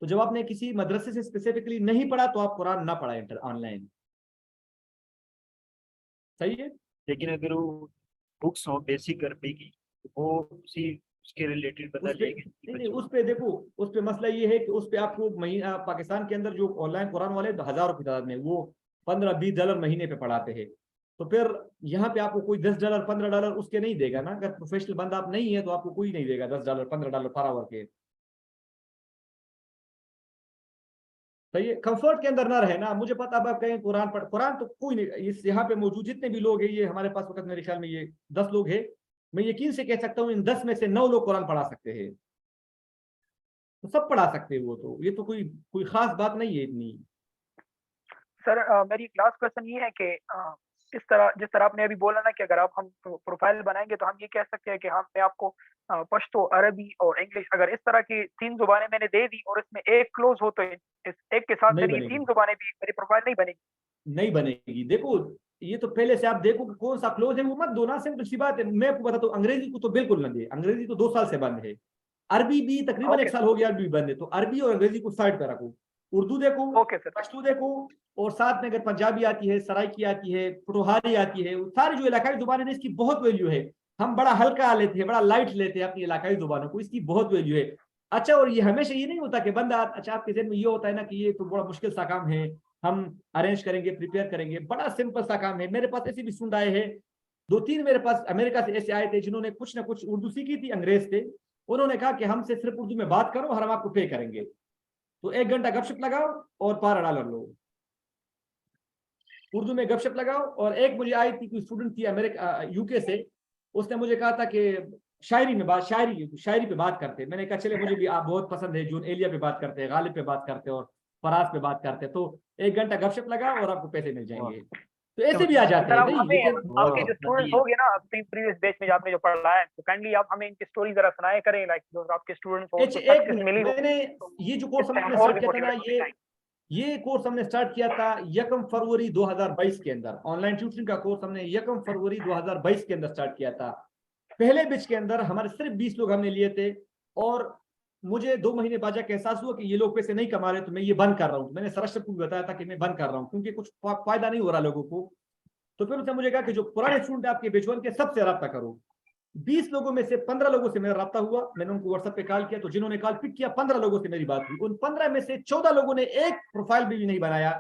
S1: तो जब आपने किसी मदरसे से स्पेसिफिकली नहीं पढ़ा, तो आप कुरान ना पढ़ा ऑनलाइन। सही है।
S7: लेकिन अगर वो बुक्स हो बेसिक अरबी की, तो वो उसी उसके रिलेटेड बता
S1: उस पे
S7: जाएगी
S1: नहीं नहीं,
S7: बच्चों
S1: उस पे देखो, उस पे मसला ये है कि उस पे आपको पाकिस्तान के अंदर जो ऑनलाइन कुरान वाले हजारों की तादाद में, वो $15-20 महीने पे पढ़ाते हैं। तो फिर यहाँ पे आपको कोई $10 $15 उसके नहीं देगा ना। अगर प्रोफेशनल बंदा आप नहीं है तो आपको कोई नहीं देगा $10 $15 पर आवर के। तो ये कंफर्ट के अंदर ना रहे ना। मुझे पता, अब आप कहें कुरान पढ़, कुरान तो कोई नहीं, इस यहाँ पे मौजूद जितने भी लोग हैं, ये हमारे पास वक्त मेरे ख्याल में ये 10 लोग हैं, मैं यकीन से कह सकता हूँ इन 10 में से 9 लोग कुरान पढ़ा सकते हैं। तो सब पढ़ा सकते हैं वो, तो ये तो कोई कोई खास बात नहीं है इतनी।
S3: सर मेरी लास्ट क्वेश्चन ये है कि इस तरह जिस तरह आपने अभी बोला ना कि अगर आप हम प्रोफाइल बनाएंगे तो हम ये कह सकते हैं कि मैं आपको पश्तो, अरबी और इंग्लिश, अगर इस तरह की 3 जुबानें मैंने दे दी और इसमें एक क्लोज हो तो इस एक के साथ
S1: नहीं
S3: मेरी
S1: बनेगी,
S3: 3 जुबानें भी, मेरी प्रोफाइल नहीं बनेगी।
S1: नहीं बनेगी। देखो ये तो पहले से आप देखो कि कौन सा क्लोज है, वो मत दो ना, सिंपल सी बात है। मैं आपको बताता हूँ, अंग्रेजी को तो बिल्कुल न दे, अंग्रेजी तो 2 साल से बंद है। अरबी भी तकरीबन 1
S3: ओके
S1: साल हो गया अरबी बंद है, तो अरबी और अंग्रेजी को साइड पर रखो। उर्दू देखो,
S3: ओके सर।
S1: पश्तो देखो, और साथ में अगर पंजाबी आती है, सराइकी आती है, पोठोहारी आती है, वो सारी जो इलाकाई जुबानें इसकी बहुत वैल्यू है। हम बड़ा हल्का लेते हैं, बड़ा लाइट लेते हैं अपनी इलाकाई जुबानों को, इसकी बहुत वैल्यू है। अच्छा, और ये हमेशा ये नहीं होता कि बंदा, अच्छा आपके जहन में ये होता है ना कि ये तो बड़ा मुश्किल सा काम है, हम अरेंज करेंगे, प्रिपेयर करेंगे, बड़ा सिंपल सा काम है। मेरे पास ऐसे भी स्टूडेंट आए हैं, 2-3 मेरे पास अमेरिका से ऐसे आए थे जिन्होंने कुछ ना कुछ उर्दू सीखी थी, अंग्रेज थे। उन्होंने कहा कि हमसे सिर्फ उर्दू में बात करो और हम आपको पे करेंगे। तो 1 घंटा गपशप लगाओ और $12 लो, उर्दू में गपशप लगाओ। और एक मुझे आई थी, कोई स्टूडेंट थी अमेरिका यूके से, उसने मुझे कहा था कि शायरी पे बात करते। मैंने कहा चले, मुझे भी आप बहुत पसंद है, जून एलिया पे बात करते हैं, गालिब पे बात करते हैं और फराज पे बात करते हैं। तो 1 घंटा गपशप लगाओ और आपको पैसे मिल जाएंगे। तो ऐसे भी आ जाते
S3: सर
S1: हैं
S3: अब
S1: नहीं,
S3: हमें
S1: लेकिन
S3: आपके जो स्टूडेंट्स हो गए ना प्रीवियस बैच में जो आपने जो पढ़ाया है, तो काइंडली आप हमें इनकी स्टोरी जरा सुनाए करें, लाइक जो आपके स्टूडेंट्स हो
S1: एक
S3: उसको
S1: एक
S3: सक्सेस
S1: मिनट,
S3: मिली हो,
S1: मैंने
S3: तो
S1: ये जो कोर्स
S3: इससे
S1: हमने
S3: हम और
S1: स्टार्ट
S3: भी
S1: किया था ना,
S3: मोटिवेट होते जाएंगे।
S1: ये कोर्स हमने स्टार्ट किया था 1 फरवरी 2022 के अंदर। ऑनलाइन ट्यूटरिंग का कोर्स हमने 1 फरवरी 2022 के अंदर स्टार्ट किया था। पहले बैच के अंदर हमारे सिर्फ 20 लोग हमने लिए थे, और मुझे 2 महीने बाद जाकर एहसास हुआ कि ये लोग पैसे नहीं कमा रहे, तो मैं ये बंद कर रहा हूँ। तो मैंने सरशप को बताया था कि मैं बंद कर रहा हूँ क्योंकि कुछ फायदा नहीं हो रहा लोगों को। तो फिर उसने मुझे कहा कि जो पुराने स्टूडेंट आपके बैच 1 के, सबसे रब्ता करो। 20 लोगों में से 15 लोगों से मेरा रब्ता हुआ, मैंने उनको व्हाट्सएप पे कॉल किया, तो जिन्होंने कॉल पिक किया 15 लोगों से मेरी बात हुई। उन 15 में से 14 लोगों ने एक प्रोफाइल भी नहीं बनाया,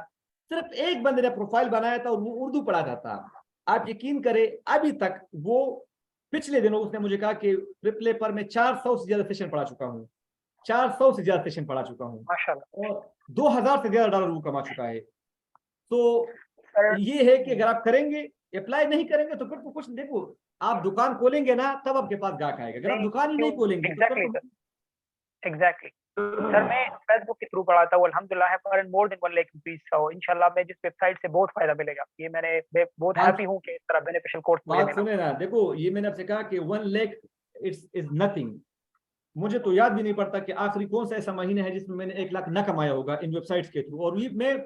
S1: सिर्फ एक बंदे ने प्रोफाइल बनाया था और वो उर्दू पढ़ाता था। आप यकीन करें, अभी तक वो, पिछले दिनों उसने मुझे कहा कि रिप्ले पर मैं 400 से ज्यादा सेशन पढ़ा चुका हूँ, 400 से ज्यादा सेशन पढ़ा चुका हूँ,
S3: माशाल्लाह।
S1: और $2000 से ज्यादा डॉलर वो कमा चुका है। तो
S3: सर
S1: ये है कि अगर आप करेंगे, अप्लाई नहीं करेंगे तो फिर तो कुछ, देखो आप दुकान खोलेंगे ना तब आपके पास ग्राहक आएगा, अगर आप
S3: नहीं,
S1: दुकान ही नहीं खोलेंगे तो
S3: एग्जैक्टली
S1: फिर
S3: सर, एग्जैक्टली। सर मैं फेसबुक के थ्रू पढ़ाता हूँ, अल्हम्दुलिल्लाह है पर मोर देन 1 लाख रुपीस का, इंशाल्लाह मैं जिस वेबसाइट से बहुत फायदा मिलेगा, ये मैं बहुत
S1: बात
S3: हैप्पी हूँ कि इस तरह बेनिफिशियल कोर्स मुझे
S1: बात
S3: मिला।
S1: सुने ना, देखो ये मैंने आपसे कहा कि 1 लाख इट्स इज नथिंग। मुझे तो याद भी नहीं पड़ता कि आखिरी कौन सा ऐसा महीना है जिसमें मैंने 1 लाख न कमाया होगा इन वेबसाइट्स के थ्रू। और ये मैं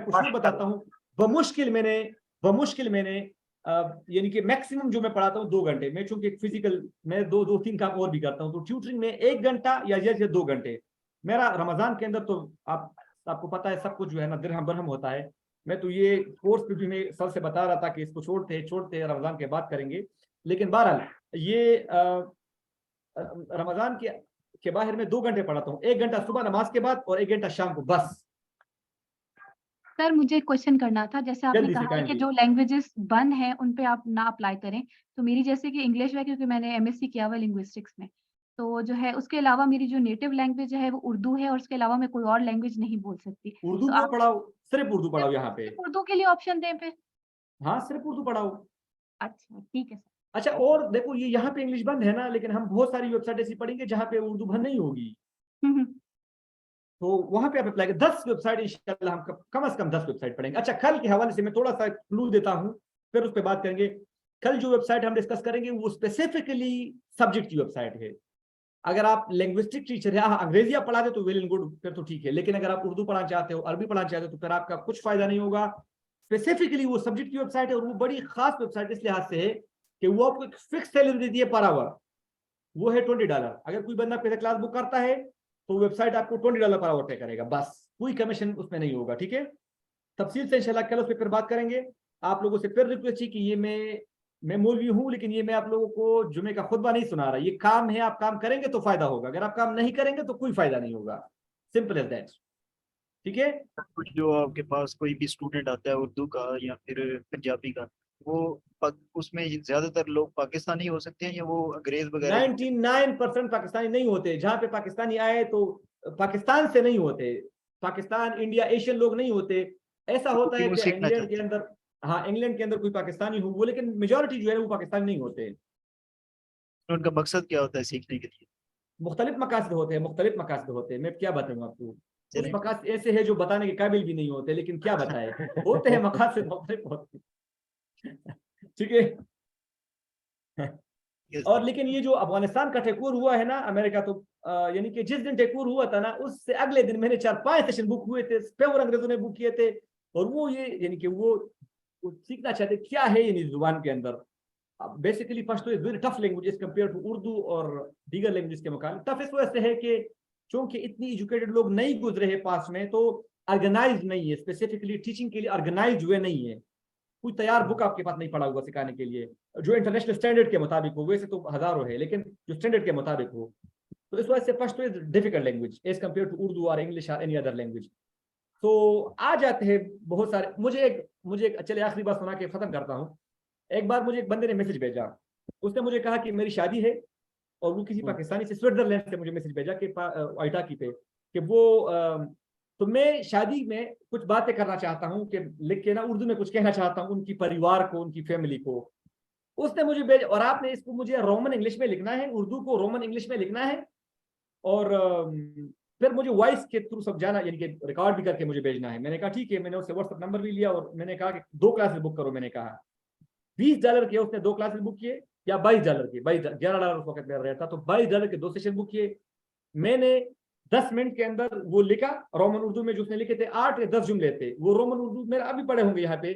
S1: कुछ यूँ बताता
S3: माशाल्लाह।
S1: हूँ, बमुश्किल मैंने यानी कि मैक्सिमम जो मैं पढ़ाता हूँ 2 घंटे में, चूंकि फिजिकल मैं 2-3 काम और भी करता हूँ, तो ट्यूटरिंग में 1 घंटा या जैसे 2 घंटे। मेरा रमजान के अंदर तो आपको पता है सब कुछ जो है ना दिरहम बरहम होता है। मैं तो ये कोर्स पे भी मैं सर से बता रहा था कि इसको छोड़ते रमजान के बाद करेंगे। लेकिन बहरहाल ये रमजान के बाहर में 2 घंटे पढ़ाता हूँ, 1 घंटा सुबह नमाज के बाद और 1 घंटा शाम को, बस।
S4: सर मुझे क्वेश्चन करना था, जैसे आपने
S1: जल्दी से
S4: कहा है कि
S1: काइंडली।
S4: जो लैंग्वेजेस बंद हैं उन पे आप ना अप्लाई करें, तो मेरी जैसे कि इंग्लिश है, क्योंकि मैंने एमएससी किया हुआ लिंग्विस्टिक्स में, तो जो है उसके अलावा मेरी जो नेटिव लैंग्वेज है वो उर्दू है, और उसके अलावा मैं कोई और लैंग्वेज नहीं बोल सकती।
S1: उर्दू
S4: तो
S1: क्यों
S4: आप
S1: पढ़ाओ, सिर्फ उर्दू पढ़ाओ यहाँ पे।
S4: सिर्फ उर्दू के लिए ऑप्शन दें फिर?
S1: हाँ, सिर्फ उर्दू पढ़ाओ।
S4: अच्छा ठीक है सर।
S1: अच्छा, और देखो ये यहाँ पे इंग्लिश बंद है ना, लेकिन हम बहुत सारी वेबसाइट ऐसी पढ़ेंगे जहाँ पे उर्दू बंद नहीं होगी,
S4: हम्म।
S1: तो वहां पे आप अप्लाई करें। 10 वेबसाइट इंशाल्लाह हम कम से कम 10 वेबसाइट पढ़ेंगे। अच्छा, कल के हवाले से मैं थोड़ा सा क्लू देता हूँ, फिर उस पर बात करेंगे। कल जो वेबसाइट हम डिस्कस करेंगे वो स्पेसिफिकली सब्जेक्ट की वेबसाइट है। अगर आप लिंग्विस्टिक टीचर है, अंग्रेजी आप पढ़ाते तो वेल एंड गुड, फिर तो ठीक है। लेकिन अगर आप उर्दू पढ़ाना चाहते हो, अरबी पढ़ाना चाहते हो, तो फिर आपका कुछ फायदा नहीं होगा। स्पेसिफिकली वो सब्जेक्ट की वेबसाइट है, और वो बड़ी खास वेबसाइट इस लिहाज से है कि वो आपको एक फिक्स सैलरी देती है पर आवर, वो है $20। अगर कोई बंदा पहले क्लास बुक करता है तो वेबसाइट आपको $20 पर आवर पे करेगा, बस, कोई कमीशन उसमें नहीं होगा। ठीक है, तफसील से इंशाल्लाह कल उस पर फिर बात करेंगे। आप लोगों से फिर रिक्वेस्ट है कि ये मैं मौलवी हूं, लेकिन ये मैं आप लोगों को जुमे का खुतबा नहीं सुना रहा। ये काम है, आप काम करेंगे तो फायदा होगा, अगर आप काम नहीं करेंगे तो कोई फायदा नहीं होगा, सिंपल एज दैट। ठीक है,
S7: कुछ जो आपके पास कोई भी स्टूडेंट आता है उर्दू का या फिर पंजाबी का, वो उसमें ज्यादातर लोग पाकिस्तानी हो सकते हैं या वो अंग्रेज वगैरह?
S1: 99% पाकिस्तानी नहीं होते। जहाँ पे पाकिस्तानी आए तो पाकिस्तान से नहीं होते, पाकिस्तान इंडिया एशियन लोग नहीं होते। ऐसा होता है
S7: वो
S1: कि
S7: सीखना
S1: इंग्लैंड के
S7: चाहते हैं।
S1: अंदर, हाँ इंग्लैंड के अंदर कोई पाकिस्तानी हो वो, लेकिन मेजोरिटी जो है वो पाकिस्तानी नहीं होते।
S7: तो उनका मकसद क्या होता है सीखने के लिए?
S1: मुख्तलिफ मकासद होते हैं, मुख्तलिफ मकासद होते हैं, मैं क्या बताऊँ आपको। कुछ
S7: चलें।
S1: मकासद ऐसे हैं जो बताने के काबिल भी नहीं होते, लेकिन क्या बताए, होते हैं मकासद मुख्तलिफ होते हैं। ठीक है। और लेकिन ये जो अफगानिस्तान का टेकओवर हुआ है ना अमेरिका, तो यानी कि जिस दिन टेकओवर हुआ था ना, उससे अगले दिन मैंने 4-5 सेशन बुक हुए थे, पेपर अंग्रेजों ने बुक किए थे। और वो ये यानी कि वो सीखना चाहते क्या है यानी जुबान के अंदर। बेसिकली फर्स्ट तो is very tough language as compare to Urdu और दीगर लैंग्वेज के मुकाबले। टफ इस वजह से है कि चूंकि इतनी एजुकेटेड लोग नहीं गुजरे हैं पास में, तो ऑर्गेनाइज नहीं है, स्पेसिफिकली टीचिंग के लिए ऑर्गेनाइज हुए नहीं है। कोई तैयार बुक आपके पास नहीं पड़ा हुआ सिखाने के लिए जो इंटरनेशनल स्टैंडर्ड के मुताबिक हो। वैसे तो हजारों है, लेकिन जो स्टैंडर्ड के मुताबिक हो। तो इस वजह से first is difficult language as compare to Urdu और इंग्लिश और एनी अदर लैंग्वेज। तो आ जाते हैं बहुत सारे। मुझे एक चले आखिरी बात सुना के खत्म करता हूँ। एक बार मुझे एक बंदे ने मैसेज भेजा, उसने मुझे कहा कि मेरी शादी है, और वो किसी पाकिस्तानी से स्विट्जरलैंड से मुझे मैसेज भेजा कि आइटाकी पे कि वो तो मैं शादी में कुछ बातें करना चाहता हूँ कि लिख के ना उर्दू में कुछ कहना चाहता हूँ उनकी परिवार को, उनकी फैमिली को। उसने मुझे भेजा, और आपने इसको मुझे रोमन इंग्लिश में लिखना है, उर्दू को रोमन इंग्लिश में लिखना है, और फिर मुझे वॉइस के थ्रू सब जाना, यानी कि रिकॉर्ड भी करके मुझे भेजना है। मैंने कहा ठीक है, मैंने उससे व्हाट्सएप नंबर भी लिया, और मैंने कहा कि 2 क्लासेस बुक करो। मैंने कहा $20 के उसने 2 क्लासेस बुक किए, या $22 के, $11 उस वक्त मेरा रेट था, तो $22 के 2 सेशन बुक किए। मैंने 10 मिनट के अंदर वो लिखा रोमन उर्दू में, जो उसने लिखे थे 8 या 10 जुमले थे, वो रोमन उर्दू मेरे अभी पड़े होंगे यहाँ पे।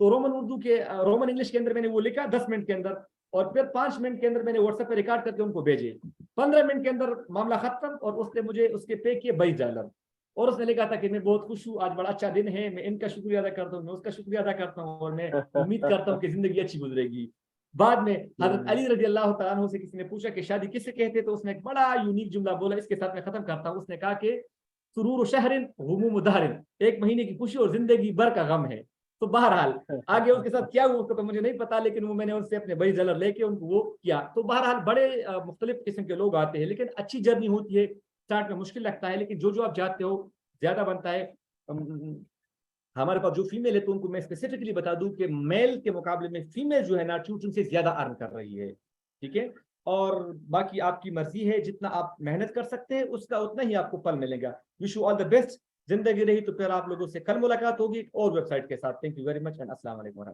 S1: तो रोमन उर्दू के रोमन इंग्लिश के अंदर मैंने वो लिखा 10 मिनट के अंदर, और फिर 5 मिनट के अंदर मैंने व्हाट्सएप पे रिकॉर्ड करके उनको भेजे। 15 मिनट के अंदर मामला खत्म, और उसने मुझे उसके पे किए $22। और उसने लिखा था कि मैं बहुत खुश हूँ, आज बड़ा अच्छा दिन है, मैं इनका शुक्रिया अदा करता हूँ, मैं उसका शुक्रिया अदा करता हूँ, और मैं उम्मीद करता हूँ कि जिंदगी अच्छी गुजरेगी। बाद में हजरत अली रजी अल्लाह तआला अन्हु से किसी ने पूछा कि शादी किससे कहते, तो उसने एक बड़ा यूनिक जुमला बोला, इसके साथ मैं खत्म करता हूँ। उसने कहा कि सुरूर शहरिन गुमूम दहरिन, एक महीने की खुशी और जिंदगी भर का गम है। तो बहरहाल आगे उसके साथ क्या हुआ उसको तो मुझे नहीं पता, लेकिन वो मैंने उनसे अपने $22 लेके उनको वो किया। तो बहरहाल बड़े मुख्तलिफ किस्म के लोग आते हैं, लेकिन अच्छी जर्नी होती है। स्टार्ट में मुश्किल लगता है, लेकिन जो जो आप जाते हो ज्यादा बनता है। हमारे पास जो फीमेल है, तो उनको मैं स्पेसिफिकली बता दूं कि मेल के मुकाबले में फीमेल जो है ना ट्यूशन से ज्यादा अर्न कर रही है। ठीक है। और बाकी आपकी मर्जी है, जितना आप मेहनत कर सकते हैं उसका उतना ही आपको फल मिलेगा। Wish you all the best. जिंदगी रही तो फिर आप लोगों से कल मुलाकात होगी और वेबसाइट के साथ। Thank you very much and अस्सलाम वालेकुम।